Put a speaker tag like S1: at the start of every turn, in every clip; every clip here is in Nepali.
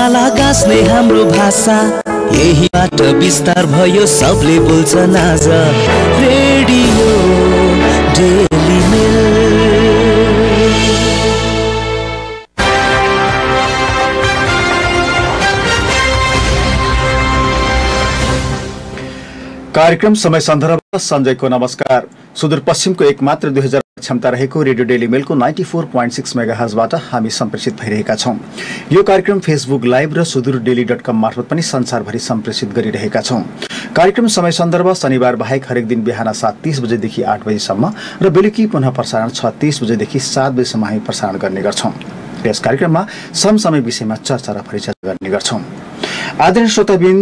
S1: माला गाँच्ने हाम्रो भाषा यहीबाट विस्तार भयो सबले बोल्छन् आज रेडियो डेली मेल।
S2: कार्यक्रम समय सन्दर्भ सञ्जयको नमस्कार। सुदूरपश्चिमको एकमात्र 2000 क्षमता रहेको रेडियो डेली मेलको 94.6 मेगाहर्जबाट हामी सम्प्रेषित भइरहेका छौं। यो कार्यक्रम फेसबुक लाइभ र sudurdaily.com मार्फत पनि संसारभरि सम्प्रेषित गरिरहेका छौं। कार्यक्रम समय सन्दर्भ शनिबार बाहेक हरेक दिन बिहान 7:30 बजेदेखि 8 बजेसम्म र बेलुकी पुनः प्रसारण 6:30 बजेदेखि 7 बजेसम्म हामी प्रसारण गर्ने गर्छौं। यस कार्यक्रममा समसामय विषयमा चर्चा र परिचर्चा गर्ने गर्छौं। आदरणीय श्रोताबिन,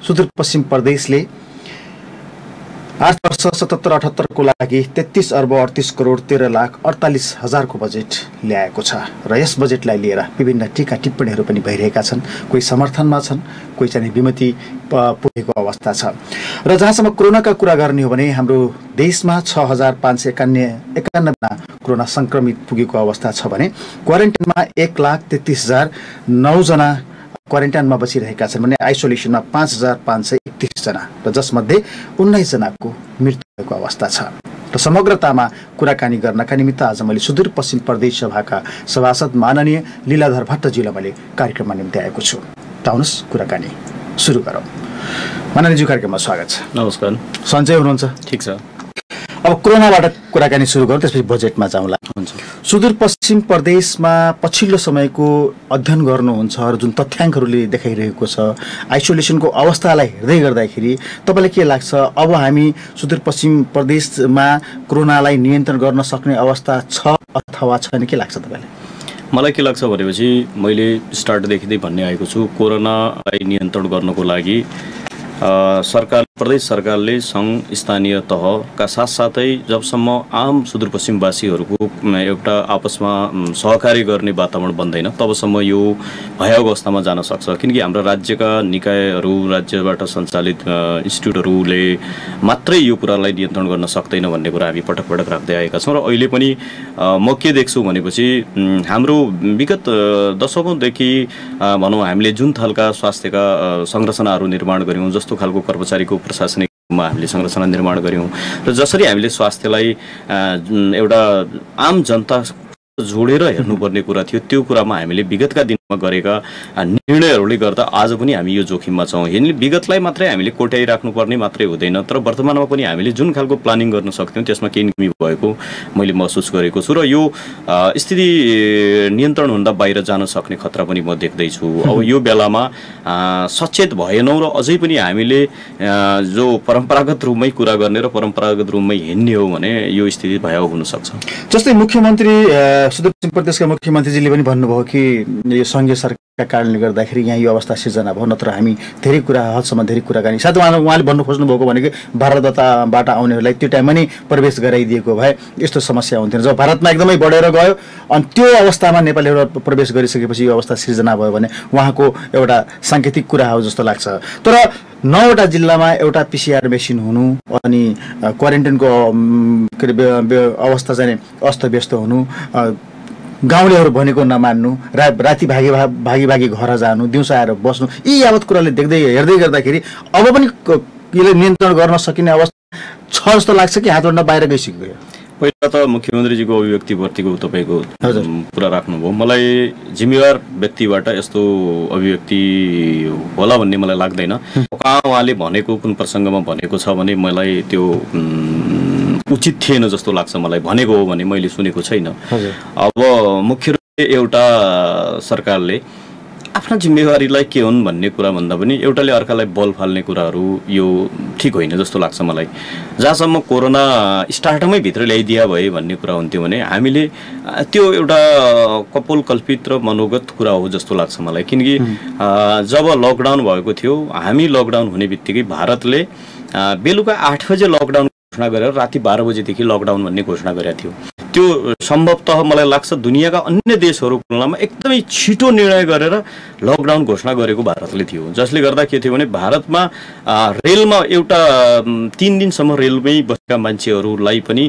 S2: सुदूरपश्चिम प्रदेशले आर्थिक वर्ष 77-78 को लागि 33 अर्ब 38 करोड 13 लाख 48 हजारको बजेट ल्याएको छ र यस बजेटलाई लिएर विभिन्न टीका टिप्पणीहरू पनि भइरहेका छन्। कोही समर्थनमा छन्, कोही चाहिँ विमति पुगेको अवस्था छ। र जहाँसम्म कोरोनाका कुरा गर्ने हो भने हाम्रो देशमा 6551 कोरोना संक्रमित पुगेको अवस्था छ भने क्वारेन्टाइनमा 1,33,009 जना क्वारेन्टाइनमा बसिरहेका छन् भने आइसोलेसनमा 5,531 जना र जसमध्ये 19 जनाको मृत्यु भएको अवस्था छ। र समग्रतामा कुराकानी गर्नका निमित्त आज मैले सुदूरपश्चिम प्रदेश सभाका सभासद माननीय लीलाधर भट्टज्यूलाई मैले कार्यक्रममा निम्ति आएको छु। आउनुहोस् कुराकानी सुरु गरौँ। माननीयज्यू, कार्यक्रममा स्वागत छ।
S3: नमस्कार।
S2: सन्चै हुनुहुन्छ?
S3: ठिक छ।
S2: अब कोरोनाबाट कुराकानी सुरु गरौँ, त्यसपछि बजेटमा जाउँला।
S3: हुन्छ।
S2: सुदूरपश्चिम प्रदेशमा पछिल्लो समयको अध्ययन गर्नुहुन्छ र जुन तथ्याङ्कहरूले देखाइरहेको छ, आइसोलेसनको अवस्थालाई हेर्दै गर्दाखेरि तपाईँलाई के लाग्छ, अब हामी सुदूरपश्चिम प्रदेशमा कोरोनालाई नियन्त्रण गर्न सक्ने अवस्था छ अथवा छैन, के लाग्छ तपाईँलाई?
S3: मलाई के लाग्छ भनेपछि मैले स्टार्टदेखि नै भन्ने आएको छु, कोरोनालाई नियन्त्रण गर्नको लागि प्रदेश सरकारले सङ्घ स्थानीय तहका साथसाथै जबसम्म आम सुदूरपश्चिमवासीहरूको एउटा आपसमा सहकारी गर्ने वातावरण बन्दैन तबसम्म यो भयावह अवस्थामा जान सक्छ। किनकि हाम्रा राज्यका निकायहरू, राज्यबाट सञ्चालित इन्स्टिट्युटहरूले मात्रै यो कुरालाई नियन्त्रण गर्न सक्दैन भन्ने कुरा हामी पटक पटक राख्दै आएका छौँ। र अहिले पनि म के देख्छु भनेपछि हाम्रो विगत दशकौँदेखि भनौँ हामीले जुन थलका स्वास्थ्यका संरचनाहरू निर्माण गऱ्यौँ, जस्तो खालको कर्मचारीको प्रशासनिकमा हामीले संरचना निर्माण गऱ्यौँ र जसरी हामीले स्वास्थ्यलाई एउटा आम जनता जोडेर हेर्नुपर्ने कुरा थियो, त्यो कुरामा हामीले विगतका दिनमा गरेका निर्णयहरूले गर्दा आज पनि हामी यो जोखिममा छौँ। विगतलाई मात्रै हामीले कोट्याइराख्नुपर्ने मात्रै हुँदैन, तर वर्तमानमा पनि हामीले जुन खालको प्लानिङ गर्न सक्थ्यौँ त्यसमा केही कमी भएको मैले महसुस गरेको छु र यो स्थिति नियन्त्रण हुँदा बाहिर जान सक्ने खतरा पनि म देख्दैछु। अब यो बेलामा सचेत भएनौँ र अझै पनि हामीले जो परम्परागत रूपमै कुरा गर्ने र परम्परागत रूपमै हिँड्ने हो भने यो स्थिति भयावह हुनसक्छ।
S2: जस्तै मुख्यमन्त्री सुदूरपश्चिम प्रदेशका मुख्यमन्त्रीजीले पनि भन्नुभयो कि यो सङ्घीय सरकारका कारणले गर्दाखेरि यहाँ यो अवस्था सिर्जना भयो, नत्र हामी धेरै कुरा हदसम्म धेरै कुराकानी साथ उहाँले भन्नु खोज्नुभएको भनेको भारतबाट आउनेहरूलाई त्यो टाइममा नै प्रवेश गराइदिएको भए यस्तो समस्या हुन्थेन। जब भारतमा एकदमै बढेर गयो अनि त्यो अवस्थामा नेपालीहरू प्रवेश गरिसकेपछि यो अवस्था सिर्जना भयो भने उहाँको एउटा साङ्केतिक कुरा हो जस्तो लाग्छ। तर 9वटा जिल्लामा एउटा PCR मेसिन हुनु अनि क्वारेन्टाइनको के अरे अवस्था चाहिँ अस्तव्यस्त हुनु, गाउँलेहरू भनेको नमान्नु, राति भागी घर जानु, दिउँसो आएर बस्नु, यी यावत कुराले हेर्दै गर्दाखेरि अब पनि यसले नियन्त्रण गर्न सकिने अवस्था छ जस्तो लाग्छ कि हातभन्दा बाहिर गइसक्यो?
S3: पहिला त मुख्यमन्त्रीजीको अभिव्यक्तिप्रतिको तपाईँको कुरा राख्नुभयो। मलाई जिम्मेवार व्यक्तिबाट यस्तो अभिव्यक्ति होला भन्ने मलाई लाग्दैन। कहाँ उहाँले भनेको कुन प्रसङ्गमा भनेको छ भने मलाई त्यो उचित थिएन जस्तो लाग्छ। मलाई भनेको हो भने मैले सुनेको छैन। अब मुख्य रूपले एउटा सरकारले आफ्ना जिम्मेवारीलाई के हुन् भन्ने कुरा भन्दा पनि एउटाले अर्कालाई बल फाल्ने कुराहरू यो ठिक होइन जस्तो लाग्छ मलाई। जहाँसम्म कोरोना स्टार्टमै भित्र ल्याइदिया भए भन्ने कुरा हुन्थ्यो भने हामीले त्यो एउटा कपोलकल्पित र मनोगत कुरा हो जस्तो लाग्छ मलाई। किनकि जब लकडाउन भएको थियो, हामी लकडाउन हुने बित्तिकै भारतले बेलुका 8 बजे लकडाउन घोषणा गरेर राति 12 बजेदेखि लकडाउन भन्ने घोषणा गरेको थियो। त्यो सम्भवतः मलाई लाग्छ दुनियाँका अन्य देशहरूको तुलनामा एकदमै छिटो निर्णय गरेर लकडाउन घोषणा गरेको भारतले थियो, जसले गर्दा के थियो भने भारतमा रेलमा एउटा 3 दिनसम्म रेलमै बसेका मान्छेहरूलाई पनि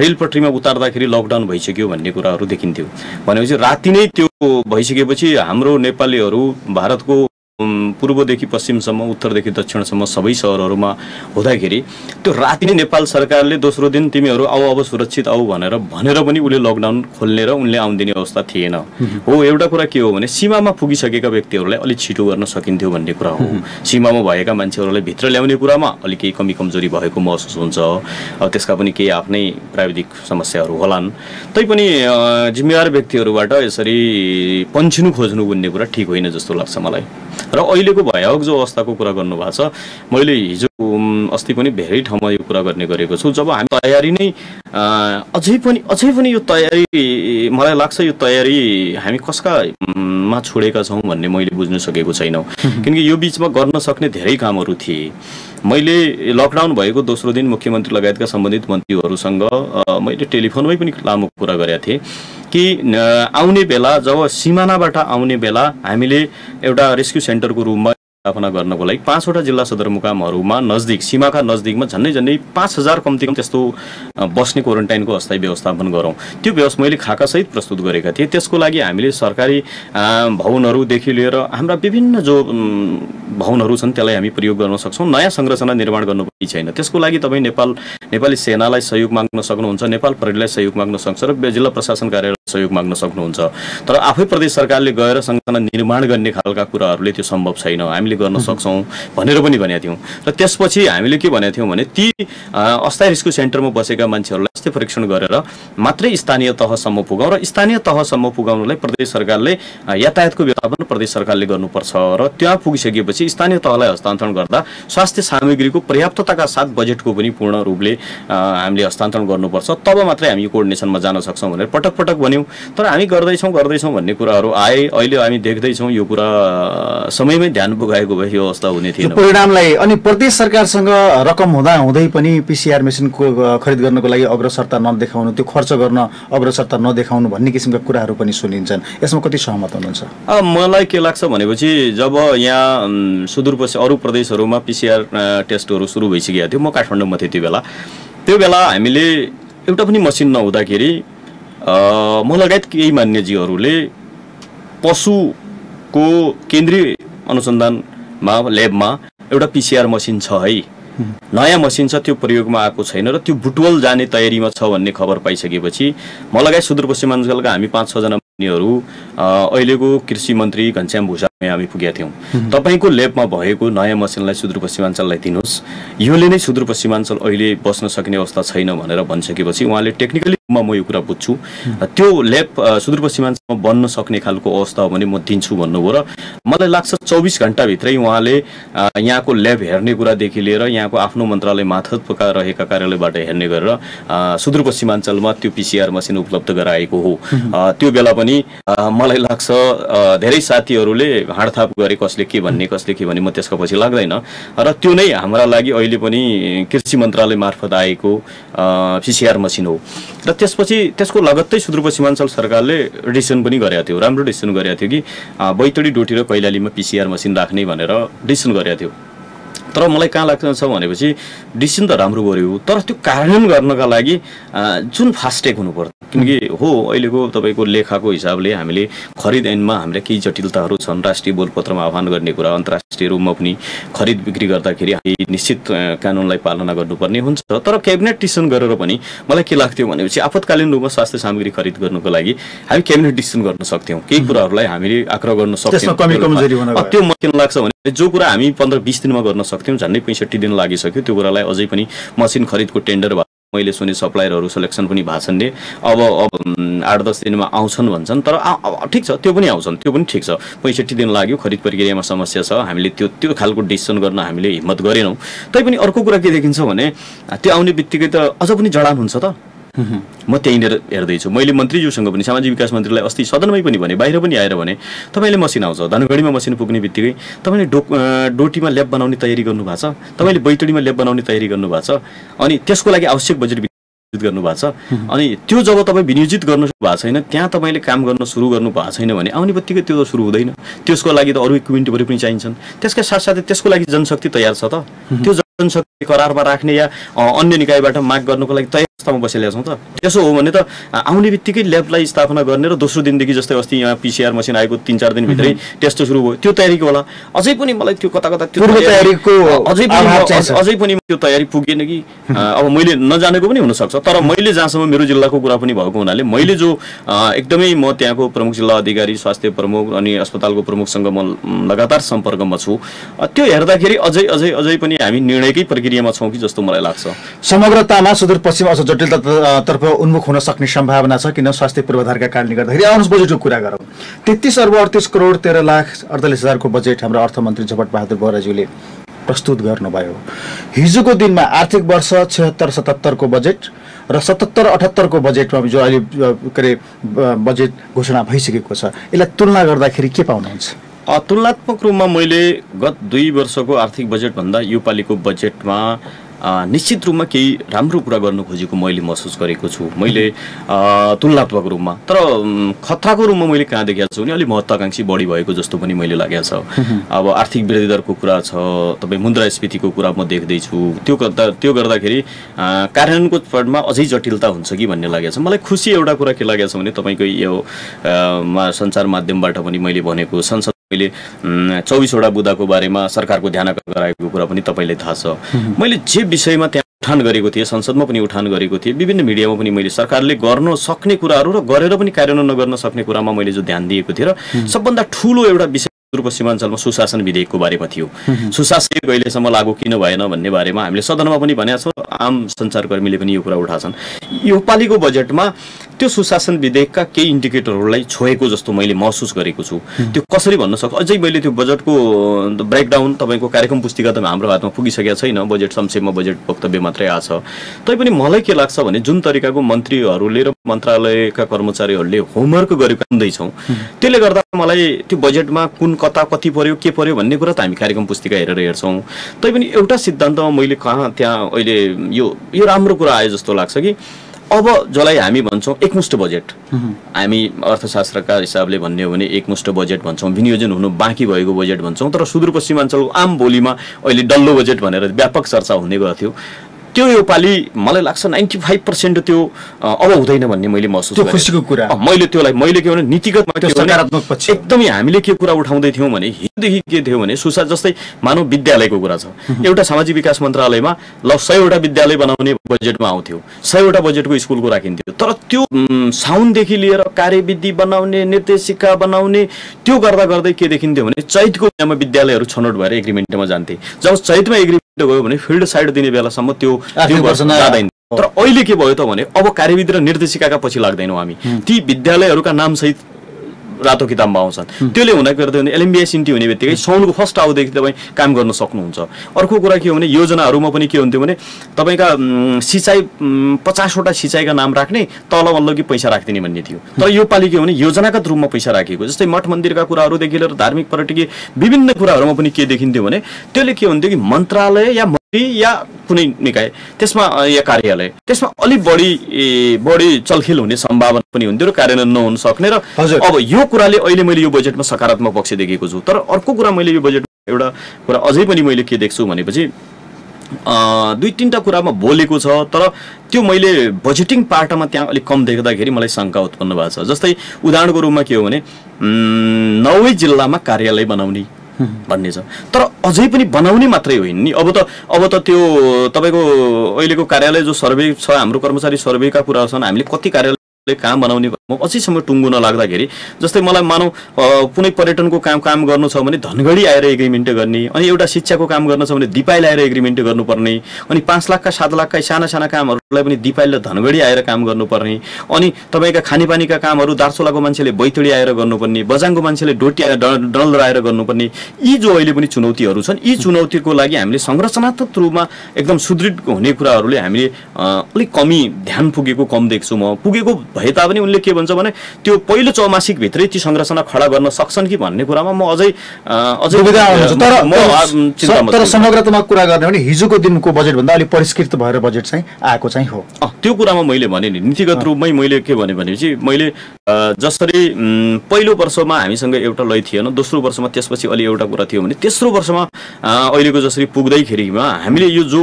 S3: रेलपट्रीमा उतार्दाखेरि लकडाउन भइसक्यो भन्ने कुराहरू देखिन्थ्यो। भनेपछि राति नै त्यो भइसकेपछि हाम्रो नेपालीहरू भारतको पूर्वदेखि पश्चिमसम्म उत्तरदेखि दक्षिणसम्म सबै सहरहरूमा हुँदाखेरि त्यो राति नै नेपाल सरकारले दोस्रो दिन तिमीहरू आऊ अब सुरक्षित आऊ भनेर पनि उसले लकडाउन खोल्ने र उनले आउन दिने अवस्था थिएन। हो एउटा कुरा के हो भने सीमामा पुगिसकेका व्यक्तिहरूलाई अलिक छिटो गर्न सकिन्थ्यो भन्ने कुरा हो। सीमामा भएका मान्छेहरूलाई भित्र ल्याउने कुरामा अलिक केही कमी कमजोरी भएको महसुस हुन्छ। त्यसका पनि केही आफ्नै प्राविधिक समस्याहरू होलान्, तैपनि जिम्मेवार व्यक्तिहरूबाट यसरी पन्छिनु खोज्नु भन्ने कुरा ठिक होइन जस्तो लाग्छ मलाई। र अहिलेको भयावह जो अवस्थाको कुरा गर्नुभएको छ, मैले हिजो अस्ति पनि धेरै ठाउँमा यो कुरा गर्ने गरेको छु। जब हामी तयारी नै अझै पनि यो तयारी मलाई लाग्छ यो तयारी हामी कसका मा छोडेका छौँ भन्ने मैले बुझ्न सकेको छैनौँ। किनकि यो बिचमा गर्न सक्ने धेरै कामहरू थिए। मैले लकडाउन भएको दोस्रो दिन मुख्यमन्त्री लगायतका सम्बन्धित मन्त्रीहरूसँग मैले टेलिफोनमै पनि लामो कुरा गरेका थिएँ कि आउने बेला जब सिमानाबाट आउने बेला हामीले एउटा रेस्क्यु सेन्टरको रूपमा स्थापना गर्नको लागि 5वटा जिल्ला सदरमुकामहरूमा नजिक सीमाका नजिकमा झन्डै 5000 कम्ती त्यस्तो बस्ने क्वारेन्टाइनको अस्थायी व्यवस्थापन गरौँ। त्यो व्यवस्था मैले खाकासहित प्रस्तुत गरेका थिएँ। त्यसको लागि हामीले सरकारी भवनहरूदेखि लिएर हाम्रा विभिन्न जो भवनहरू छन् त्यसलाई हामी प्रयोग गर्न सक्छौँ। नयाँ संरचना निर्माण गर्नुपर्ने छैन। त्यसको लागि तपाईँ नेपाली सेनालाई सहयोग माग्न सक्नुहुन्छ, नेपाल प्रहरीलाई सहयोग माग्न सक्छ र जिल्ला प्रशासन कार्यालय सहयोग माग्न सक्नुहुन्छ। तर आफै प्रदेश सरकारले गएर संरचना निर्माण गर्ने खालका कुराहरूले त्यो सम्भव छैन, हामीले गर्न सक्छौँ भनेर पनि भनेका थियौँ। र त्यसपछि हामीले के भनेका थियौँ भने ती अस्थायी रेस्क्यु सेन्टरमा बसेका मान्छेहरूलाई स्वास्थ्य परीक्षण गरेर मात्रै स्थानीय तहसम्म पुगाउँ र स्थानीय तहसम्म पुगाउनलाई प्रदेश सरकारले यातायातको व्यवस्थापन प्रदेश सरकारले गर्नुपर्छ र त्यहाँ पुगिसकेपछि स्थानीय तहलाई हस्तान्तरण गर्दा स्वास्थ्य सामग्रीको पर्याप्तताका साथ बजेटको पनि पूर्ण रूपले हामीले हस्तान्तरण गर्नुपर्छ, तब मात्रै हामी कोअर्डिनेसनमा जान सक्छौँ भनेर पटक पटक भन्यौँ। तर हामी गर्दैछौँ भन्ने कुराहरू आए। अहिले हामी देख्दैछौँ यो कुरा समयमै ध्यान पुगाएको भए यो अवस्था हुने थिएन।
S2: परिणामलाई अनि प्रदेश सरकारसँग रकम हुँदै पनि पिसिआर मेसिनको खरिद गर्नको लागि अग्रसरता नदेखाउनु, त्यो खर्च गर्न अग्रसरता नदेखाउनु भन्ने किसिमका कुराहरू पनि सुनिन्छन्। यसमा कति सहमत हुनुहुन्छ?
S3: मलाई के लाग्छ भनेपछि जब यहाँ सुदूरपश्चिम अरू प्रदेशहरूमा पिसिआर टेस्टहरू सुरु भइसकेको थियो, म काठमाडौँमा थिएँ त्यो बेला हामीले एउटा पनि मसिन नहुँदाखेरि म लगायत केही मान्यजीहरूले पशुको केन्द्रीय अनुसन्धानमा ल्याबमा एउटा पिसिआर मसिन छ है, नयाँ मसिन छ, त्यो प्रयोगमा आएको छैन र त्यो बुटवल जाने तयारीमा छ भन्ने खबर पाइसकेपछि म लगायत सुदूरपश्चिमाञ्चलका हामी 5-6 जना मान्यहरू अहिलेको कृषि मन्त्री घनश्याम भूषालमै हामी पुगेका थियौँ। तपाईँको ल्याबमा भएको नयाँ मसिनलाई सुदूरपश्चिमाञ्चललाई दिनुहोस्, योले नै सुदूरपश्चिमाञ्चल अहिले बस्न सक्ने अवस्था छैन भनेर भनिसकेपछि उहाँले टेक्निकली म यो कुरा बुझ्छु, त्यो ल्याब सुदूरपश्चिमाञ्चलमा बन्न सक्ने खालको अवस्था हो भने म दिन्छु भन्नुभयो। र मलाई लाग्छ 24 घण्टाभित्रै उहाँले यहाँको ल्याब हेर्ने कुरादेखि लिएर यहाँको आफ्नो मन्त्रालय मार्फत रहेका कार्यालयबाट हेर्ने गरेर सुदूरपश्चिमाञ्चलमा त्यो पिसिआर मसिन उपलब्ध गराएको हो। त्यो बेला पनि मलाई लाग्छ धेरै साथीहरूले हाडथाप गरे कसले के भन्ने म त्यसको पछि लाग्दैन। र त्यो नै हाम्रा लागि अहिले पनि कृषि मन्त्रालय मार्फत आएको पिसिआर मसिन हो। र त्यसपछि त्यसको लगत्तै सुदूरपश्चिमाञ्चल सरकारले डिसिसन पनि गरेको थियो, राम्रो डिसिसन गरेको थियो कि बैतडी, डोटी र कैलालीमा पिसिआर मसिन राख्ने भनेर डिसिसन गरेको थियो। तर मलाई कहाँ लाग्छ भनेपछि डिसिसन त राम्रो गर्यो, तर त्यो कार्यान्वयन गर्नका लागि जुन फास्ट्याग हुनु पर्छ। किनकि हो अहिलेको तपाईँको लेखाको हिसाबले हामीले खरिद ऐनमा हाम्रा केही जटिलताहरू छन्। राष्ट्रिय बोलपत्रमा आह्वान गर्ने कुरा, अन्तर्राष्ट्रिय रूपमा पनि खरिद बिक्री गर्दाखेरि निश्चित कानुनलाई पालना गर्नुपर्ने हुन्छ। तर क्याबिनेट डिसिसन गरेर पनि मलाई के लाग्थ्यो भनेपछि आपतकालीन रूपमा स्वास्थ्य सामग्री खरिद गर्नुको लागि हामी क्याबिनेट डिसिसन गर्न सक्थ्यौँ, केही कुराहरूलाई हामीले आग्रह गर्न सक्थ्यौँ। त्यो मलाई किन लाग्छ भने जो कुरा हामी 15-20 दिनमा गर्न सक्थ्यौँ, झन्डै 65 दिन लागिसक्यो। त्यो कुरालाई अझै पनि मसिन खरिदको टेन्डर मैले सुने सप्लायरहरू सेलेक्सन पनि भएको छन्, अब 8-10 दिनमा आउँछन् भन्छन्। तर ठिक छ, त्यो पनि आउँछन्, त्यो पनि ठिक छ। 65 दिन लाग्यो, खरिद प्रक्रियामा समस्या छ, हामीले त्यो खालको डिसिसन गर्न हामीले हिम्मत गरेनौँ। तैपनि अर्को कुरा के देखिन्छ भने त्यो आउने बित्तिकै त अझ पनि जडान हुन्छ त। म त्यहीँनिर हेर्दैछु, मैले मन्त्रीज्यूसँग पनि, सामाजिक विकास मन्त्रीलाई अस्ति सदनमै पनि भने, बाहिर पनि आएर भने तपाईँले मसिन आउँछ, धनगढीमा मसिन पुग्ने बित्तिकै तपाईँले डोटीमा ल्याब बनाउने तयारी गर्नुभएको छ, तपाईँले बैतडीमा ल्याब बनाउने तयारी गर्नुभएको छ, अनि त्यसको लागि आवश्यक बजेट विनियोजित गर्नु भएको छ अनि त्यो जब तपाईँ विनियोजित गर्नु भएको छैन त्यहाँ तपाईँले काम गर्न सुरु गर्नु भएको छैन भने आउने बित्तिकै त्यो सुरु हुँदैन त्यसको लागि त अरू इक्विपमेन्टहरू पनि चाहिन्छन् त्यसका साथसाथै त्यसको लागि जनशक्ति तयार छ त त्यो जनशक्ति करारमा राख्ने या अन्य निकायबाट माग गर्नुको लागि तयार अवस्थामा बसेका छौँ त त्यसो हो भने त आउने बित्तिकै ल्याबलाई स्थापना गर्ने र दोस्रो दिनदेखि जस्तै अस्ति यहाँ PCR मसिन आएको 3-4 दिनभित्रै टेस्ट सुरु भयो त्यो तयारीको होला अझै पनि मलाई त्यो कता त्यो
S2: तयारीको
S3: अझै पनि त्यो तयारी पुगेन कि अब मैले नजानेको पनि हुनसक्छ तर मैले जहाँसम्म मेरो जिल्लाको कुरा पनि भएको हुनाले मैले जो एकदमै म त्यहाँको प्रमुख जिल्ला अधिकारी स्वास्थ्य प्रमुख अनि अस्पतालको प्रमुखसँग म लगातार सम्पर्कमा छु त्यो हेर्दाखेरि अझै पनि हामी निर्णयकै प्रक्रियामा छौँ कि जस्तो मलाई लाग्छ
S2: समग्रतामा सुदूरपश्चिम अझ जटिलतातर्फ उन्मुख हुन सक्ने सम्भावना छ किन स्वास्थ्य पूर्वाधारका कारणले गर्दाखेरि आउनुहोस् बजेटको कुरा गरौँ 33 अर्ब 38 करोड 13 लाख 48 हजारको बजेट हाम्रो अर्थमन्त्री झपट बहादुर बोहराज्यूले प्रस्तुत गर्नुभयो हिजोको दिनमा आर्थिक वर्ष 76-77 को बजेट र 77-78 को बजेटमा जो अहिले के अरे बजेट घोषणा भइसकेको छ यसलाई तुलना गर्दाखेरि के पाउनुहुन्छ
S3: तुलनात्मक रूपमा मैले गत 2 वर्षको आर्थिक बजेट भन्दा यो पालिको बजेटमा निश्चित रूपमा केही राम्रो कुरा गर्नु खोजेको मैले महसुस गरेको छु मैले तुलनात्मक रूपमा तर खतराको रूपमा मैले कहाँ देखेको छु भने अलि महत्त्वाकांक्षी बढी भएको जस्तो पनि मैले लागेको छ अब आर्थिक वृद्धि दरको कुरा छ तपाईँ मुद्रास्फीतिको कुरा म देख्दैछु त्यो गर्दाखेरि कार्यान्वयनको पटमा अझै जटिलता हुन्छ कि भन्ने लागेको छ मलाई खुसी एउटा कुरा के लागेको छ भने तपाईँको यो सञ्चार माध्यमबाट पनि मैले भनेको संसद मैले 24 वटा बुदाको बारेमा सरकारको ध्यान आकर्षण गराएको कुरा पनि तपाईलाई थाहा छ मैले जे विषयमा त्यहाँ उठान गरेको थिएँ संसदमा पनि उठान गरेको थिएँ विभिन्न मिडियामा पनि मैले सरकारले गर्न सक्ने कुराहरू र गरेर पनि कार्यान्वयन नगर्न सक्ने कुरामा मैले जो ध्यान दिएको थिएँ र सबभन्दा ठूलो एउटा विषय सुदूरपश्चिमाञ्चलमा सुशासन विधेयकको बारेमा थियो सुशासन अहिलेसम्म लागू किन भएन भन्ने बारेमा हामीले सदनमा पनि भनेका छौँ आम सञ्चारकर्मीले पनि यो कुरा उठाछन् यो पालिको बजेटमा त्यो सुशासन विधेयकका केही इन्डिकेटरहरूलाई छोएको जस्तो मैले महसुस गरेको छु त्यो कसरी भन्न सक्छु अझै मैले त्यो बजेटको ब्रेकडाउन तपाईँको कार्यक्रम पुस्तिका त हाम्रो हातमा पुगिसकेको छैन बजेट संक्षेपमा बजेट वक्तव्य मात्रै आछ तैपनि मलाई के लाग्छ भने जुन तरिकाको मन्त्रीहरूले र मन्त्रालयका कर्मचारीहरूले होमवर्क गरेको हुँदैछौँ त्यसले गर्दा मलाई त्यो बजेटमा कुन कता कति पर्यो के पर्यो भन्ने कुरा त हामी कार्यक्रम पुस्तिका हेरेर हेर्छौँ तैपनि एउटा सिद्धान्तमा मैले कहाँ त्यहाँ अहिले यो राम्रो कुरा आयो जस्तो लाग्छ कि अब जसलाई हामी भन्छौँ एकमुष्ट बजेट हामी अर्थशास्त्रका हिसाबले भन्ने हो भने एकमुष्ट बजेट भन्छौँ विनियोजन हुनु बाँकी भएको बजेट भन्छौँ तर सुदूरपश्चिमाञ्चलको आम बोलीमा अहिले डल्लो बजेट भनेर व्यापक चर्चा हुने गर्थ्यो त्यो यो पालि मलाई लाग्छ 95% त्यो अब हुँदैन भन्ने मैले महसुस गरेँ
S2: खुसीको कुरा
S3: मैले के भने नीतिगतमा सकारात्मक पक्ष एकदमै हामीले के कुरा उठाउँदै थियौँ भने हिजोदेखि के थियो भने सुशासन जस्तै मानव विद्यालयको कुरा छ एउटा सामाजिक विकास मन्त्रालयमा ल 100 वटा विद्यालय बनाउने बजेटमा आउँथ्यो 100 वटा बजेटको स्कुलको राखिन्थ्यो तर त्यो साउन्डदेखि लिएर कार्यविधि बनाउने निर्देशिका बनाउने त्यो गर्दा गर्दै के देखिन्थ्यो भने चैतको महिनामा विद्यालयहरू छनौट भएर एग्रिमेन्टमा जान्थे जब चैतमा एग्रिमेन्ट गयो भने फिल्ड साइड दिने बेलासम्म त्यो जाँदैन तर अहिले के भयो त भने अब कार्यविधि र निर्देशिकाका पछि लाग्दैनौँ हामी ती विद्यालयहरूका नाम सहित रातो किताबमा आउँछन् त्यसले हुन गर्दै भने एलएमबिएस इन्टी हुने बित्तिकै साउनको फर्स्ट आउँदेखि तपाईँ काम गर्न सक्नुहुन्छ अर्को कुरा के हो भने योजनाहरूमा पनि के हुन्थ्यो भने तपाईँका सिँचाइ 50 वटा सिँचाइका नाम राख्ने तल मल्लकी पैसा राख्दिने भन्ने थियो तर यो पालि के हो भने योजनागत रूपमा पैसा राखिएको जस्तै मठ मन्दिरका कुराहरूदेखि लिएर धार्मिक पर्यटकीय विभिन्न कुराहरूमा पनि के देखिन्थ्यो भने त्यसले के हुन्थ्यो कि मन्त्रालय या या कुनै निकाय त्यसमा या कार्यालय त्यसमा अलिक बढी चलखेल हुने सम्भावना पनि हुन्थ्यो र कार्यान्वयन नहुन सक्ने र अब यो कुराले अहिले मैले यो बजेटमा सकारात्मक पक्ष देखेको छु तर अर्को कुरा मैले यो बजेटमा एउटा कुरा अझै पनि मैले के देख्छु भनेपछि 2-3टा कुरामा बोलेको छ तर त्यो मैले बजेटिङ पार्टमा त्यहाँ अलिक कम देख्दाखेरि मलाई शङ्का उत्पन्न भएको छ जस्तै उदाहरणको रूपमा के हो भने 9 जिल्लामा कार्यालय बनाउने भन्ने छ तर अझै पनि बनाउने मात्रै होइन नि अब त त्यो तपाईको अहिलेको कार्यालय जो सर्वे छ हाम्रो कर्मचारी सर्वेका कुराहरू छन् हामीले कति कार्यालय काम बनाउने अझैसम्म टुङ्गो नलाग्दाखेरि जस्तै मलाई मानौ कुनै पर्यटनको काम गर्नु छ भने धनगढी आएर एग्रिमेन्ट गर्ने अनि एउटा शिक्षाको काम गर्न छ भने दिपाइल आएर एग्रिमेन्ट गर्नुपर्ने अनि 5 लाखका 7 लाखका साना कामहरूलाई पनि दिपाइल र धनगढी आएर काम गर्नुपर्ने अनि तपाईँका खानेपानीका कामहरू दार्चुलाको मान्छेले बैतडी आएर गर्नुपर्ने बजाङको मान्छेले डोटी डलर आएर गर्नुपर्ने यी जो अहिले पनि चुनौतीहरू छन् यी चुनौतीको लागि हामीले संरचनात्मक रूपमा एकदम सुदृढ हुने कुराहरूले हामीले अलिक कमी ध्यान पुगेको कम देख्छु म पुगेको भए तापनि उनले के भन्छ भने त्यो पहिलो चौमासिक भित्रै ती संरचना खडा गर्न सक्छन् कि भन्ने कुरामा म अझै
S2: तर समग्रतामा कुरा गर्ने भने हिजोको दिनको बजेट भन्दा अलि परिष्कृत भएर बजेट चाहिँ आएको छ चाहिँ हो।
S3: त्यो कुरामा मैले भने नि नीतिगत रूपमै मैले के भने भनेपछि मैले जसरी पहिलो वर्षमा हामीसँग एउटा लय थिएन, दोस्रो वर्षमा त्यसपछि अलि एउटा कुरा थियो भने तेस्रो वर्षमा अहिलेको जसरी पुग्दैखेरिमा हामीले यो जो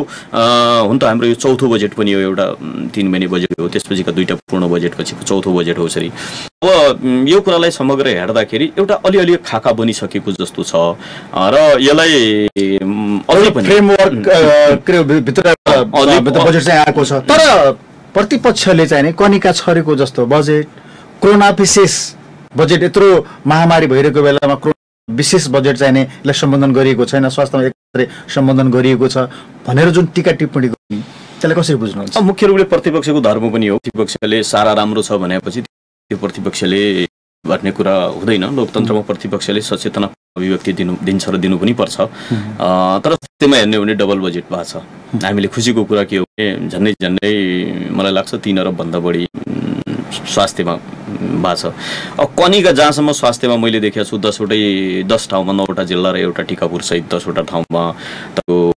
S3: हुन त हाम्रो यो चौथो बजेट पनि हो, एउटा 3 महिने बजेट हो, त्यसपछिका 2टा पूर्ण बजेटपछिको चौथो बजेट हो यसरी। अब यो कुरालाई समग्र हेर्दाखेरि एउटा अलिअलि खाका बनिसकेको जस्तो छ र यसलाई अझै पनि
S2: फ्रेमवर्क भित्र बजेट चाहिँ आएको छ। तर प्रतिपक्षले चाहिँ कनिका छरेको जस्तो बजेट, कोरोना विशेष बजेट, यत्रो महामारी भइरहेको बेलामा कोरोना विशेष बजेट चाहिँ यसलाई सम्बोधन गरिएको छैन, स्वास्थ्यमा एक सम्बोधन गरिएको छ भनेर जुन टीका टिप्पणी गर्ने त्यसलाई कसरी बुझ्नुहुन्छ?
S3: मुख्य रूपले प्रतिपक्षको धर्म पनि हो। प्रतिपक्षले सारा राम्रो छ भनेपछि त्यो प्रतिपक्षले भन्ने कुरा हुँदैन। लोकतन्त्रमा प्रतिपक्षले सचेतना अभिव्यक्ति दिन्छ र दिनु पनि पर्छ। तर त्यसमा हेर्ने हो भने डबल बजेट भएको छ। हामीले खुसीको कुरा के हो भने झन्डै मलाई लाग्छ 3 अरब भन्दा बढी स्वास्थ्यमा भएको छ। अब कनिका जहाँसम्म स्वास्थ्यमा मैले देखेको छु 10 ठाउँमा 9वटा जिल्ला र एउटा टिकापुर सहित 10वटा ठाउँमा